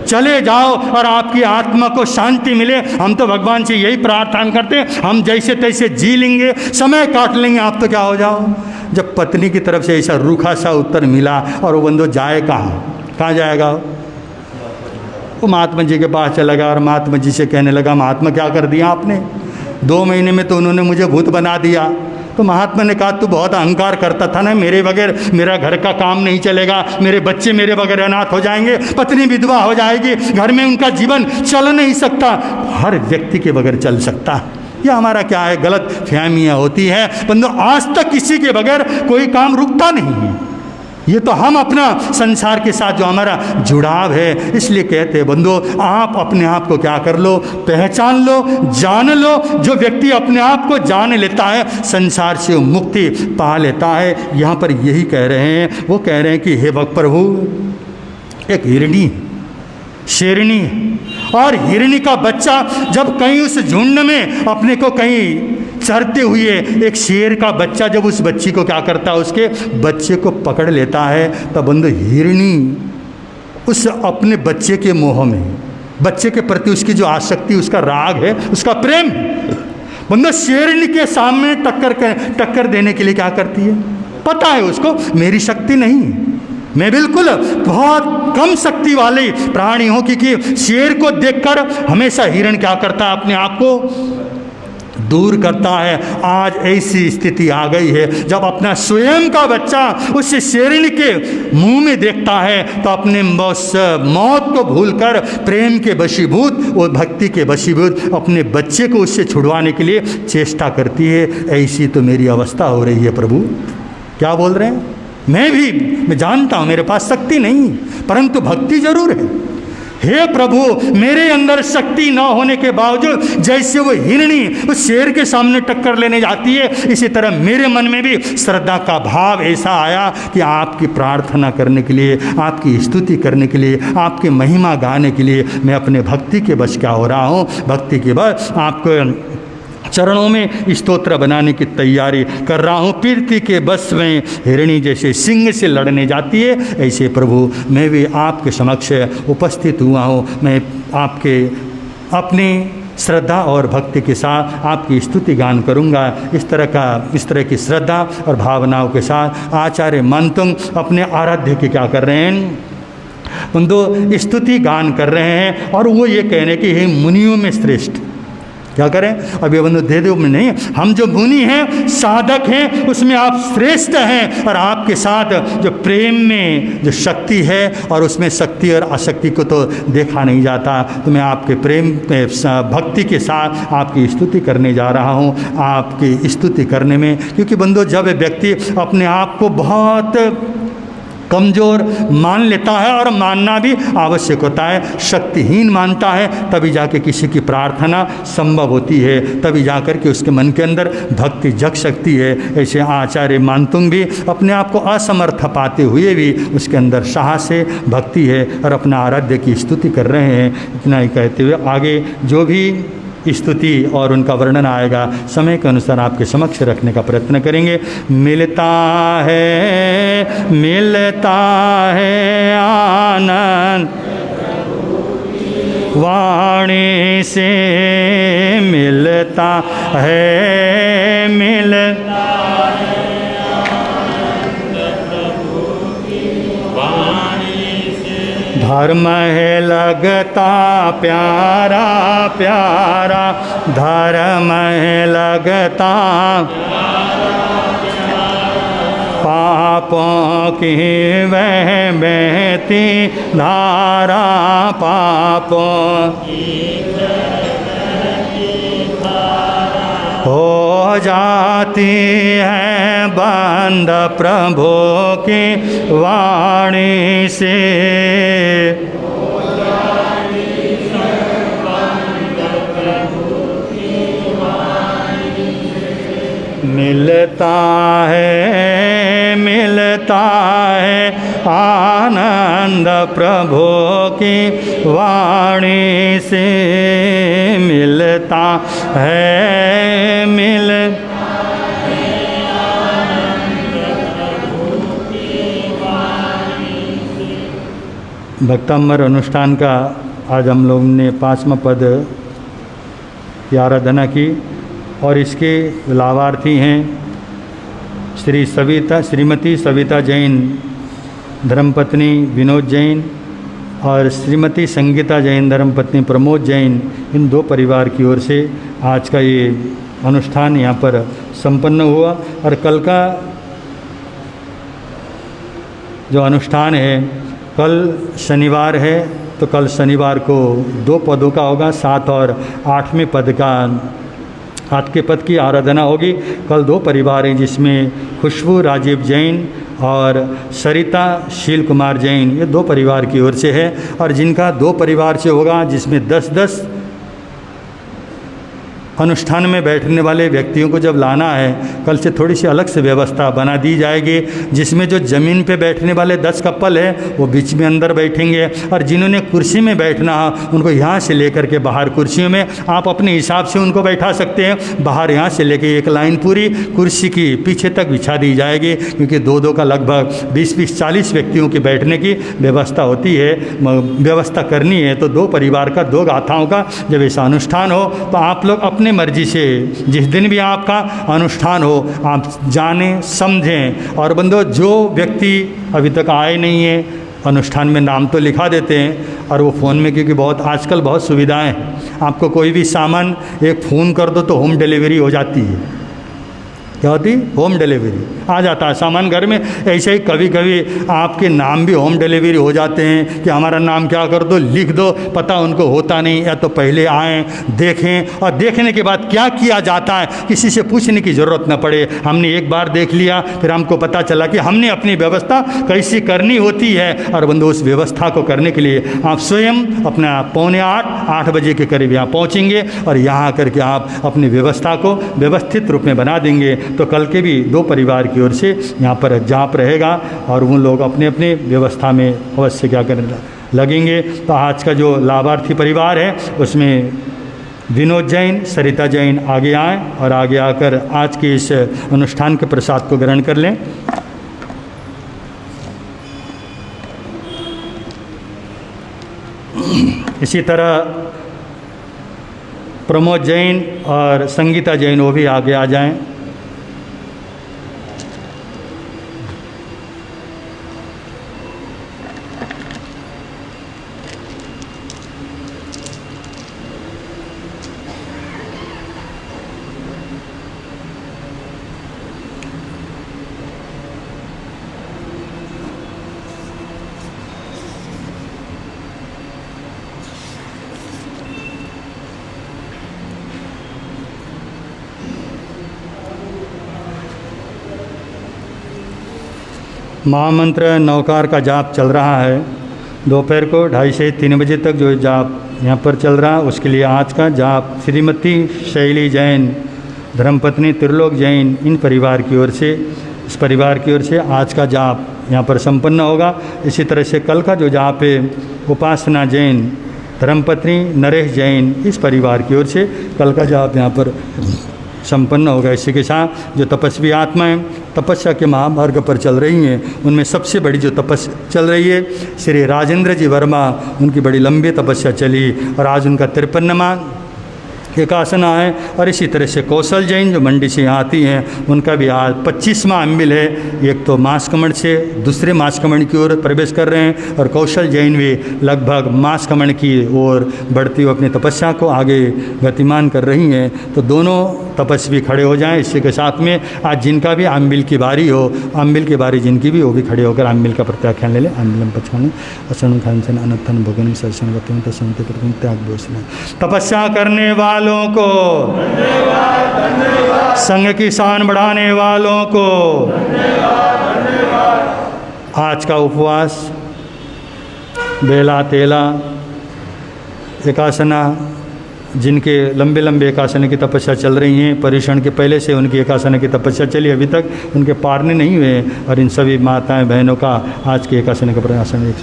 चले जाओ और आपकी आत्मा को शांति मिले। हम तो भगवान से यही प्रार्थना करते हैं, हम जैसे तैसे जी लेंगे, समय काट लेंगे, आप तो क्या हो जाओ। जब पत्नी की तरफ से ऐसा रूखा सा उत्तर मिला, और वो बंदो जाए कहाँ जाएगा, वो महात्मा जी के पास चला गया और महात्मा जी से कहने लगा, महात्मा क्या कर दिया आपने, 2 महीने में तो उन्होंने मुझे भूत बना दिया। तो महात्मा ने कहा, तू बहुत अहंकार करता था ना, मेरे बगैर मेरा घर का काम नहीं चलेगा, मेरे बच्चे मेरे बगैर अनाथ हो जाएंगे, पत्नी विधवा हो जाएगी, घर में उनका जीवन चल नहीं सकता। हर व्यक्ति के बगैर चल सकता। यह हमारा क्या है, गलत फहमियाँ होती है। परंतु आज तक किसी के बगैर कोई काम रुकता नहीं है। ये तो हम अपना संसार के साथ जो हमारा जुड़ाव है, इसलिए कहते हैं बंधु, आप अपने आप को क्या कर लो, पहचान लो, जान लो। जो व्यक्ति अपने आप को जान लेता है संसार से मुक्ति पा लेता है। यहाँ पर यही कह रहे हैं, वो कह रहे हैं कि हे भक्त प्रभु, एक हिरणी शेरनी और हिरणी का बच्चा जब कहीं उस झुंड में अपने को कहीं चरते हुए एक शेर का बच्चा जब उस बच्ची को क्या करता है, उसके बच्चे को पकड़ लेता है, तब बंधु हिरणी उस अपने बच्चे के मोह में, बच्चे के प्रति उसकी जो आसक्ति, उसका राग है, उसका प्रेम, बंधु शेरनी के सामने टक्कर देने के लिए क्या करती है, पता है उसको मेरी शक्ति नहीं, मैं बिल्कुल बहुत कम शक्ति वाले प्राणी हूँ। क्योंकि शेर को देखकर हमेशा हिरण क्या करता है, अपने आप को दूर करता है। आज ऐसी स्थिति आ गई है, जब अपना स्वयं का बच्चा उस शेरनी के मुंह में देखता है तो अपने मौत को भूलकर प्रेम के वशीभूत और भक्ति के वशीभूत अपने बच्चे को उससे छुड़वाने के लिए चेष्टा करती है। ऐसी तो मेरी अवस्था हो रही है प्रभु। क्या बोल रहे हैं? मैं जानता हूँ मेरे पास शक्ति नहीं, परंतु भक्ति जरूर है। हे प्रभु, मेरे अंदर शक्ति न होने के बावजूद जैसे वो हिरणी उस शेर के सामने टक्कर लेने जाती है, इसी तरह मेरे मन में भी श्रद्धा का भाव ऐसा आया कि आपकी प्रार्थना करने के लिए, आपकी स्तुति करने के लिए, आपकी महिमा गाने के लिए मैं अपने भक्ति के बस क्या हो रहा हूँ, भक्ति के बस आपको चरणों में स्तोत्र बनाने की तैयारी कर रहा हूँ। प्रीति के बस में हिरणी जैसे सिंह से लड़ने जाती है, ऐसे प्रभु मैं भी आपके समक्ष उपस्थित हुआ हूँ। मैं आपके अपनी श्रद्धा और भक्ति के साथ आपकी स्तुति गान करूँगा। इस तरह की श्रद्धा और भावनाओं के साथ आचार्य मंतुंग अपने आराध्य के क्या कर रहे हैं, उन दो स्तुति गान कर रहे हैं। और वो ये कह रहे हैं कि हे मुनियों में श्रेष्ठ, क्या करें, अब ये बंधु दे दो में नहीं, हम जो मुनि हैं, साधक हैं, उसमें आप श्रेष्ठ हैं। और आपके साथ जो प्रेम में जो शक्ति है, और उसमें शक्ति और आसक्ति को तो देखा नहीं जाता, तो मैं आपके प्रेम भक्ति के साथ आपकी स्तुति करने जा रहा हूँ। आपकी स्तुति करने में, क्योंकि बंधु जब व्यक्ति अपने आप को बहुत कमज़ोर मान लेता है, और मानना भी आवश्यक होता है, शक्तिहीन मानता है, तभी जाके किसी की प्रार्थना संभव होती है, तभी जाकर के उसके मन के अंदर भक्ति जग सकती है। ऐसे आचार्य मानतुंग भी अपने आप को असमर्थ पाते हुए भी उसके अंदर साहस है, भक्ति है, और अपना आराध्य की स्तुति कर रहे हैं। इतना ही कहते हुए आगे जो भी स्तुति और उनका वर्णन आएगा, समय के अनुसार आपके समक्ष रखने का प्रयत्न करेंगे। मिलता है आनंद वाणी से, मिलता है धर्म है लगता प्यारा प्यारा, धर्म है लगता पापों की वह बहती धारा, पापों हो जाती है बंद प्रभु की वाणी से, मिलता है आनंद प्रभु की वाणी से, मिलता है भक्तामर अनुष्ठान का आज हम लोग ने 5वां पद की आराधना की, और इसके लाभार्थी हैं श्रीमती सविता जैन, धर्मपत्नी विनोद जैन, और श्रीमती संगीता जैन, धर्मपत्नी प्रमोद जैन। इन दो परिवार की ओर से आज का ये अनुष्ठान यहाँ पर संपन्न हुआ। और कल का जो अनुष्ठान है, कल शनिवार है, तो कल शनिवार को 2 पदों का होगा, 7 और 8वें पद का, 8 के पद की आराधना होगी। कल 2 परिवार हैं, जिसमें खुशबू राजीव जैन और सरिता शील कुमार जैन, ये 2 परिवार की ओर से है। और जिनका 2 परिवार से होगा, जिसमें 10-10 अनुष्ठान में बैठने वाले व्यक्तियों को जब लाना है, कल से थोड़ी सी अलग से व्यवस्था बना दी जाएगी, जिसमें जो ज़मीन पे बैठने वाले 10 कपल है वो बीच में अंदर बैठेंगे, और जिन्होंने कुर्सी में बैठना है उनको यहाँ से लेकर के बाहर कुर्सियों में आप अपने हिसाब से उनको बैठा सकते हैं। बाहर यहाँ से लेके एक लाइन पूरी कुर्सी की पीछे तक बिछा दी जाएगी, क्योंकि 2-2 का लगभग 20-40 व्यक्तियों की बैठने की व्यवस्था होती है, व्यवस्था करनी है। तो 2 परिवार का 2 गाथाओं का जब ऐसा अनुष्ठान हो तो आप लोग अपने मर्जी से जिस दिन भी आपका अनुष्ठान हो आप जानें समझें। और बंदो, जो व्यक्ति अभी तक आए नहीं है, अनुष्ठान में नाम तो लिखा देते हैं, और वो फ़ोन में, क्योंकि बहुत आजकल बहुत सुविधाएं हैं, आपको कोई भी सामान एक फ़ोन कर दो तो होम डिलीवरी हो जाती है। क्या होती? होम डिलीवरी आ जाता है सामान घर में। ऐसे ही कभी कभी आपके नाम भी होम डिलीवरी हो जाते हैं कि हमारा नाम क्या कर दो, लिख दो, पता उनको होता नहीं, या तो पहले आएँ देखें, और देखने के बाद क्या किया जाता है किसी से पूछने की ज़रूरत न पड़े। हमने एक बार देख लिया, फिर हमको पता चला कि हमने अपनी व्यवस्था कैसी करनी होती है। और बंधु, उस व्यवस्था को करने के लिए आप स्वयं अपना 7:45-8 बजे के करीब यहाँ पहुँचेंगे, और यहाँ आकर के आप अपनी व्यवस्था को व्यवस्थित रूप में बना देंगे। तो कल के भी 2 परिवार की ओर से यहाँ पर जाप रहेगा, और वो लोग अपने अपने व्यवस्था में अवश्य क्या करने लगेंगे। तो आज का जो लाभार्थी परिवार है उसमें विनोद जैन, सरिता जैन आगे आएँ और आगे आकर आज के इस अनुष्ठान के प्रसाद को ग्रहण कर लें। इसी तरह प्रमोद जैन और संगीता जैन वो भी आगे आ जाएं। महामंत्र नवकार का जाप चल रहा है। दोपहर को 2:30 से 3 बजे तक जो जाप यहाँ पर चल रहा है, उसके लिए आज का जाप श्रीमती शैली जैन, धर्मपत्नी त्रिलोक जैन, इन परिवार की ओर से, इस परिवार की ओर से आज का जाप यहाँ पर संपन्न होगा। इसी तरह से कल का जो जाप है उपासना जैन, धर्मपत्नी नरेश जैन, इस परिवार की ओर से कल का जाप यहाँ पर संपन्न होगा। इसी के साथ जो तपस्वी आत्माएं तपस्या के महामार्ग पर चल रही हैं, उनमें सबसे बड़ी जो तपस्या चल रही है श्री राजेंद्र जी वर्मा, उनकी बड़ी लंबी तपस्या चली और आज उनका 53वां एकासना है। और इसी तरह से कौशल जैन जो मंडी से यहाँ आती हैं, उनका भी आज 25वां अम्बिल है। एक तो मांसकमण से दूसरे मांसकमण की ओर प्रवेश कर रहे हैं, और कौशल जैन भी लगभग मांसकमण की ओर बढ़ती हुई अपनी तपस्या को आगे गतिमान कर रही हैं। तो दोनों तपस्वी खड़े हो जाएं। इसी के साथ में आज जिनका भी अम्बिल की बारी हो, अम्बिल की बारी जिनकी भी, वो भी खड़े होकर अम्बिल का प्रत्याख्यान ले लें। अम्बिलम पछाने असण खान से अनथन भगन सरसन गतम तसंत प्रथम त्याग बोसना। तपस्या करने वालों को धन्यवाद, धन्यवाद। संघ की शान बढ़ाने वालों को धन्यवाद, धन्यवाद। आज का उपवास बेला तेला एकासना, जिनके लंबे लंबे एकासना की तपस्या चल रही हैं, पर्युषण के पहले से उनकी एकासना की तपस्या चली, अभी तक उनके पारने नहीं हुए। और इन सभी माताएं बहनों का आज के एकासना का प्रयासन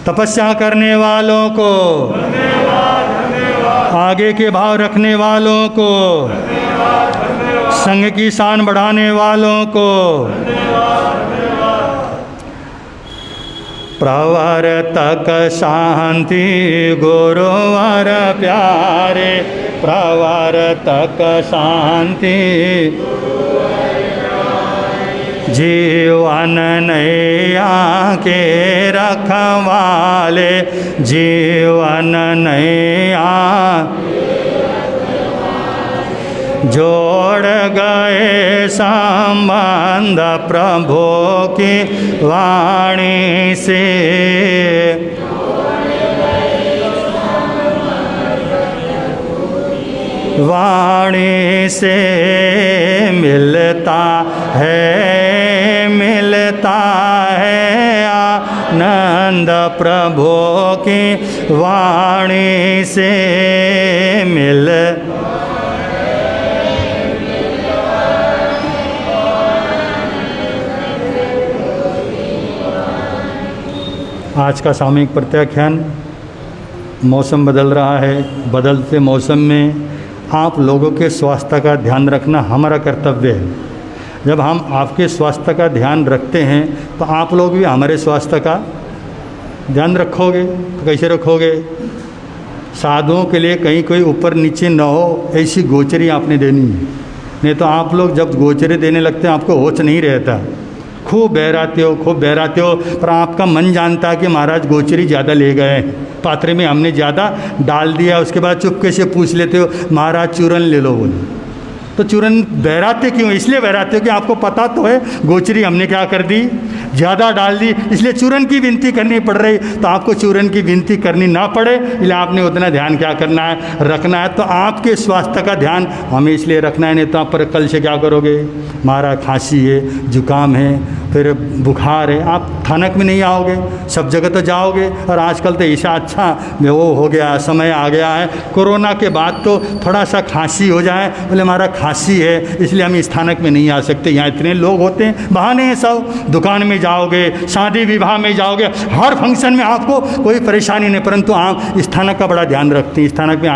तपस्या करने वालों को धन्यवाद, धन्यवाद। आगे के भाव रखने वालों को धन्यवाद, धन्यवाद। संघ की शान बढ़ाने वालों को धन्यवाद, प्रवर्तक शांति गुरुवर प्यारे, प्रवर्तक शांति जीवन नैया के रखवाले, जीवन नैया जोड़ गए संबंध प्रभु की वाणी से, वाणी से मिलता है आनंद प्रभु की वाणी से मिल। आज का सामूहिक प्रत्याख्यान। मौसम बदल रहा है, बदलते मौसम में आप लोगों के स्वास्थ्य का ध्यान रखना हमारा कर्तव्य है। जब हम आपके स्वास्थ्य का ध्यान रखते हैं तो आप लोग भी हमारे स्वास्थ्य का ध्यान रखोगे। तो कैसे रखोगे? साधुओं के लिए कहीं कोई ऊपर नीचे न हो ऐसी गोचरी आपने देनी है। नहीं तो आप लोग जब गोचरी देने लगते हैं आपको होश नहीं रहता, खूब बहराते हो, पर आपका मन जानता है कि महाराज गोचरी ज़्यादा ले गए, पात्रे में हमने ज़्यादा डाल दिया। उसके बाद चुपके से पूछ लेते हो महाराज चूरन ले लो बोले। तो चूरन बहराते क्यों? इसलिए बहराते हो कि आपको पता तो है गोचरी हमने क्या कर दी, ज़्यादा डाल दी, इसलिए चूरन की विनती करनी पड़ रही। तो आपको चूरन की विनती करनी ना पड़े इसलिए आपने उतना ध्यान क्या करना है, रखना है। तो आपके स्वास्थ्य का ध्यान हमें इसलिए रखना है, नहीं तो आप पर कल से क्या करोगे, महाराज खांसी है, जुकाम है, फिर बुखार है, आप थानक में नहीं आओगे, सब जगह तो जाओगे। और आजकल तो ऐसा अच्छा वो हो गया, समय आ गया है, कोरोना के बाद तो थोड़ा सा खांसी हो जाए बोले हमारा खांसी है इसलिए हम इस थानक में नहीं आ सकते, यहाँ इतने लोग होते हैं, बहाने हैं सब। दुकान में जाओगे, शादी विवाह में जाओगे, हर फंक्शन में आपको कोई परेशानी नहीं, परंतु आप इस थानक का बड़ा ध्यान रखते हैं। इस थानक में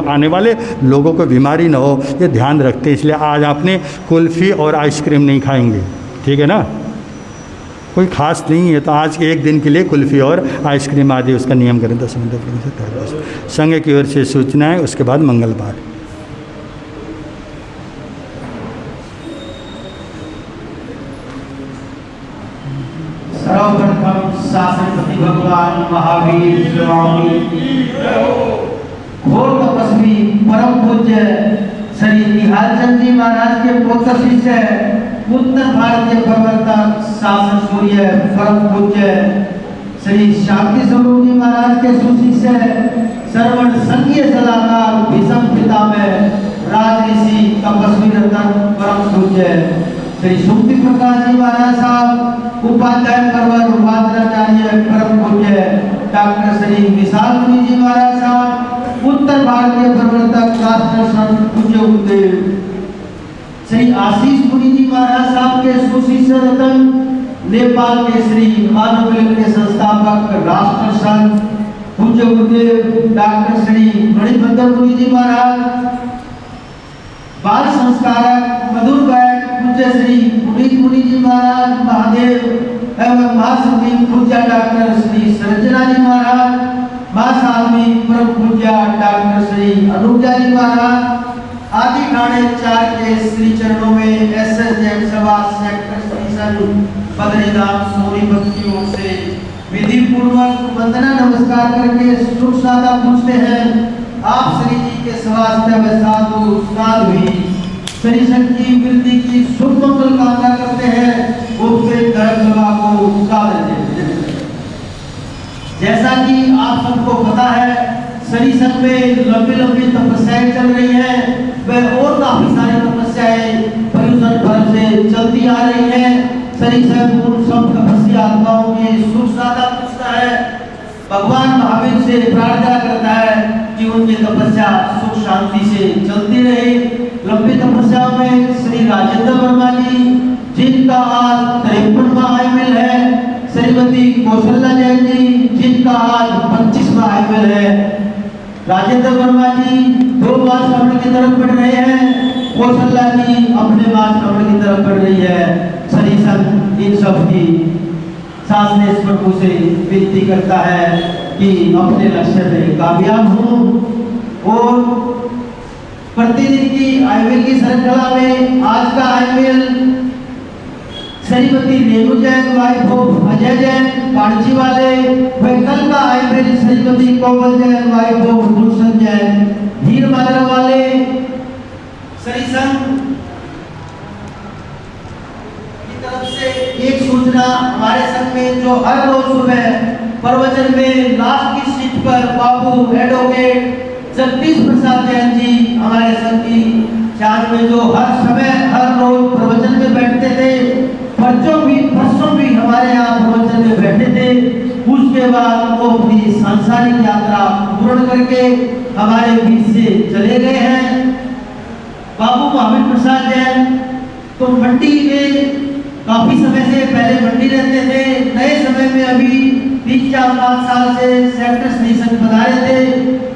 आने वाले लोगों को बीमारी न हो ये ध्यान रखते हैं। इसलिए आज आपने कुल्फ़ी और आइसक्रीम नहीं खाएंगे, ठीक है ना? कोई खास नहीं है तो आज के एक दिन के लिए कुल्फ़ी और आइसक्रीम आदि उसका नियम करें। 10 मिनट से संघ की ओर से सूचना है, उसके बाद मंगल पाठ। सर्वप्रथम शासनपति भगवान महावीर स्वामी घोर तपस्वी परम पूज्य श्री निहालचंद जी महाराज के पुत्र शिष्य उत्तर भारतीय प्रवर्तक शासन सूर्य परम पूज्य श्री शांति स्वरूप जी महाराज के सुशिष्य सर्वण संघीय सलाहकार भीषम पितामह राजऋषि तपस्वी रतन परम पूज्य श्री सुक्ति प्रकाश जी महाराज साहब उपाध्याय परवर उपाध्याचार्य परम पूज्य डॉक्टर श्री विशाल मुनि जी महाराज साहब उत्तर भारतीय प्रवर्तक राष्ट्र संत पूज्य गुरुदेव श्री आशीष मुनि जी महाराज साहब के सुशिष्य रतन नेपाल के श्री मानव के संस्थापक राष्ट्र संत पूज्य गुरुदेव डॉक्टर श्री मणिभद्र मुनि जी महाराज बाल संस्कारक मधुर गायक पूज्य श्री पुनीत मुनि जी महाराज महादेव एवं महासमी पूज्य डॉक्टर श्री संजना जी महाराज महासामी परम पूज्य डॉक्टर श्री अनुजा जी महाराज आदि ठाणे 4 के श्री चरणों में एसएस जैन सभा सेक्टर स्टेशन बद्रीनाथ सोनीपत की ओर से विधि पूर्वक वंदना नमस्कार करके सुख सादा पूछते हैं। आप श्री जी के स्वास्थ्य में साधु साध्वी श्री संत की वृद्धि की शुभ मंगल कामना करते हैं। उसके धर्म सभा को सादर देते हैं। जैसा कि आप सबको पता है श्री संघ में लंबी लंबी तपस्याएं चल रही हैं, वह और काफी सारी तपस्याएं पर्युषण फल से चलती आ रही हैं। श्री संघ उन सब तपस्या आत्माओं की सुख सादा पूछता है, भगवान महावीर से प्रार्थना करता है कि उनकी तपस्या सुख शांति से चलती रहे। लंबी तपस्या में श्री राजेंद्र वर्मा जी जिनका आज 53वां आईएमएल है, श्रीमती कौशल्या जैन जी जिनका आज 25वां आईएमएल है। राजेंद्र वर्मा जी 2 बार श्रवण की तरफ बढ़ रहे हैं, कौशल्या जी अपने बार श्रवण की तरफ बढ़ रही है। श्री संत इन सब की शासनेश प्रभु से विनती करता है कि अपने लक्ष्य में कामयाब हों और प्रतिदिन की आईएमएल की श्रृंखला में आज का आईएमएल श्रीमती रेणु जैन वाइफ ऑफ अजय जैन पाणजी वाले, वह कल का आईएमएल श्रीमती कोमल जैन वाइफ ऑफ भूषण जैन हीर माजरा वाले। श्री संघ की तरफ से एक सूचना हमारे संघ में जो हर रोज सुबह प्रवचन में लास्ट की सीट पर बाबू एडवोकेट जगदीश प्रसाद जैन जी हमारे संघ की चार्ज में, जो हर समय हर रोज प्रवचन में बैठते थे, परसों भी हमारे यहाँ प्रवचन में बैठे थे। उसके बाद वो अपनी सांसारिक यात्रा पूर्ण करके हमारे बीच से चले गए हैं। बाबू महावीर प्रसाद जैन तो मंडी में काफी समय से पहले मंडी रहते थे, नए समय में अभी 3-4-5 साल से सेक्टर स्टेशन पधारे थे।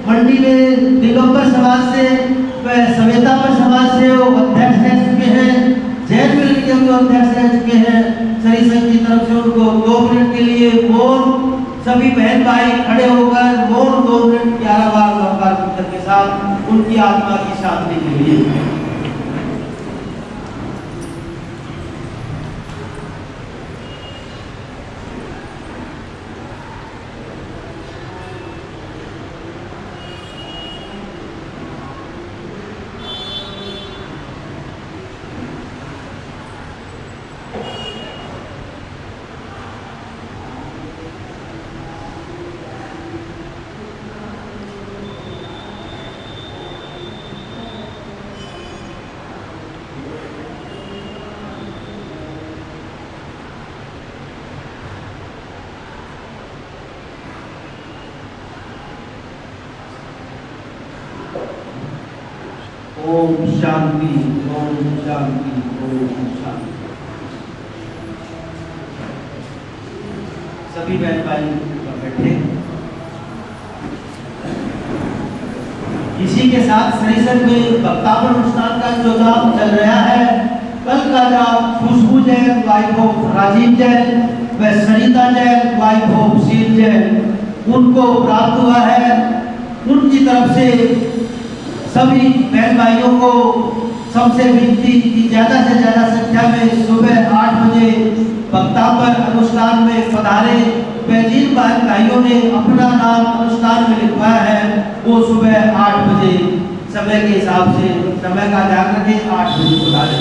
मंडी में दिगंबर समाज से व सवेतापर समाज से वो अध्यक्ष रह चुके हैं, जैन मिल के भी अध्यक्ष रह चुके हैं। सरी संघ की तरफ से उनको 2 मिनट के लिए मौन, सभी बहन भाई खड़े होकर मौन 2 मिनट 11 बार नमस्कार कीर्तन के साथ उनकी आत्मा की शांति के लिए। ओम शांति, ओम शांति, ओम शांति। सभी बहन भाई बैठे। इसी के साथ सरी संघ में वक्तावन अनुष्ठान का जो नाम चल रहा है, कल का नाम खुशबू जैन वाइफ ऑफ राजीव जैन व सरिता जैन वाइफ ऑफ शील जैन उनको प्राप्त हुआ है। उनकी तरफ से सभी बहन भाइयों को सबसे विनती कि ज़्यादा से ज़्यादा संख्या में सुबह 8 बजे वक्तापर अनुष्ठान में पधारे। जिन बहन भाइयों ने अपना नाम अनुष्ठान में लिखवाया है वो सुबह 8 बजे समय के हिसाब से समय का ध्यान रखें, 8 बजे पधारे।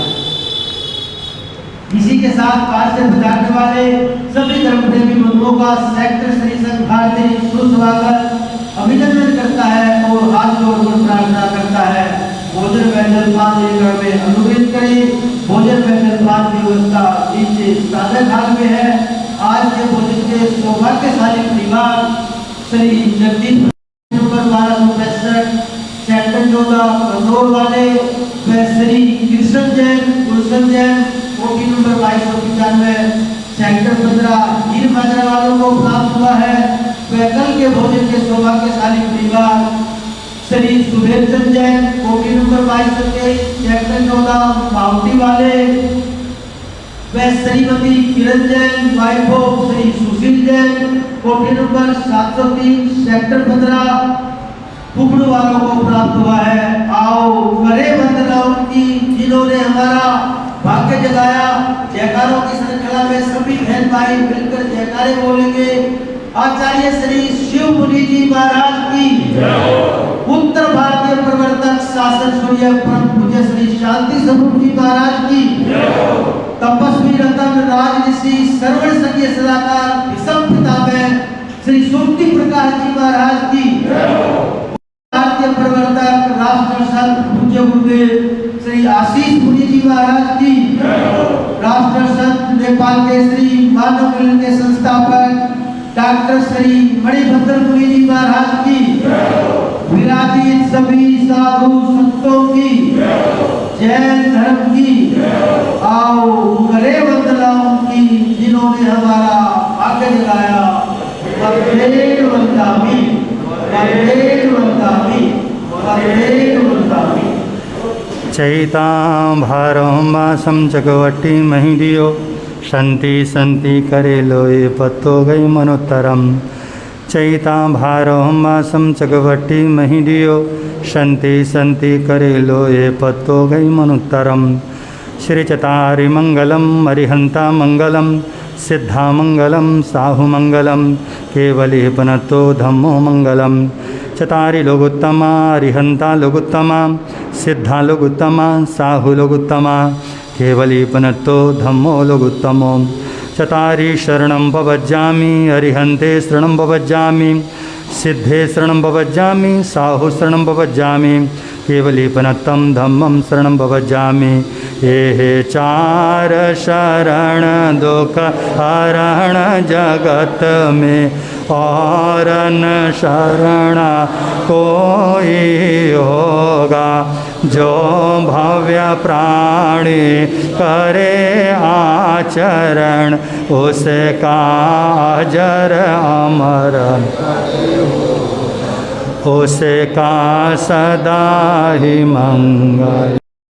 इसी के साथ पास से पधारने वाले सभी धर्मप्रेमी बंधुओं का सेक्टर सरी संघ भारतीय सुस्वागत अभिनंदन करता है और हाथ जोड़कर प्रार्थना करता है। भोजन व्यंजन पान लेकर में अनुरोध करें। भोजन व्यंजन पान की व्यवस्था नीचे साधक हाल में है। आज के भोजन के सौभाग्यशाली परिवार श्री जगदीश नंबर 1265 सेक्टर 14 कंदौर वाले व श्री कृष्ण जैन गुलशन जैन कोठी नंबर 2295 सेक्टर 15 हीर बाजार वालों को प्राप्त हुआ है। वह कल के भोजन के सौभाग्यशाली परिवार श्री सुबेर चंद जैन कोठी नंबर 2223 सेक्टर 14 पावटी वाले व श्रीमती किरण जैन वाइफ ऑफ श्री सुशील जैन कोठी नंबर 703 सेक्टर 15 कुबड़ू वालों को प्राप्त हुआ है। आओ करे वंदना उनकी जिन्होंने हमारा भाग्य जगाया। जयकारों की श्रृंखला में सभी बहन भाई मिलकर जयकारे बोलेंगे। आचार्य श्री शिव मुनि जी महाराज की, उत्तर भारतीय प्रवर्तक शासन सूर्य परम पूज्य श्री शांति स्वरूप जी महाराज की, तपस्वी रतन राज ऋषि सर्वण संज्ञ सलाहकार विषम पितामह श्री सुमति प्रकाश जी महाराज की, भारतीय प्रवर्तक राष्ट्र संत पूज्य गुरुदेव श्री आशीष मुनि जी महाराज की, राष्ट्र संत नेपाल के श्री मानव मिलन के संस्थापक डॉक्टर श्री मणिभद्र मुनि जी महाराज की, विराजित सभी साधु संतों की, जैन धर्म की, आओ करे वंदना उनकी जिन्होंने हमारा भाग्य जगाया। वंदे वंदामि, वंदे वंदामि, वंदे वंदामि। चैतां भारं वासं चकवटी महिदियो शांति संति करे लोए पत्तो गई मनोत्तरम। चैतां भारं वासं चकवटी महिदियो शांति संति करे लोए पत्तो गई मनोत्तरम। श्री चतारि मंगलम अरिहंता मंगलम सिद्धा मंगलम साहु मंगलम केवली पनतो धम्मो मंगलम। चतारि लोगोत्तमा अरिहंता लोगोत्तमा सिद्धा लोगोत्तमा साहु लोगोत्तमा केवली पनतो धम्मो लोगोत्तमो। चतारि शरणं पवज्जामि अरिहन्ते शरणं पवज्जामि सिद्धे शरणं भवज्जामि साहु शरणं भवज्जामि केवलीपनत्तं धम्मं शरणं भवज्जामि ये चार शरण दुख हरण जगत में और न शरण कोई होगा जो भव्य प्राणी करे आचरण उसका अजर अमर उसका सदा ही मंगल।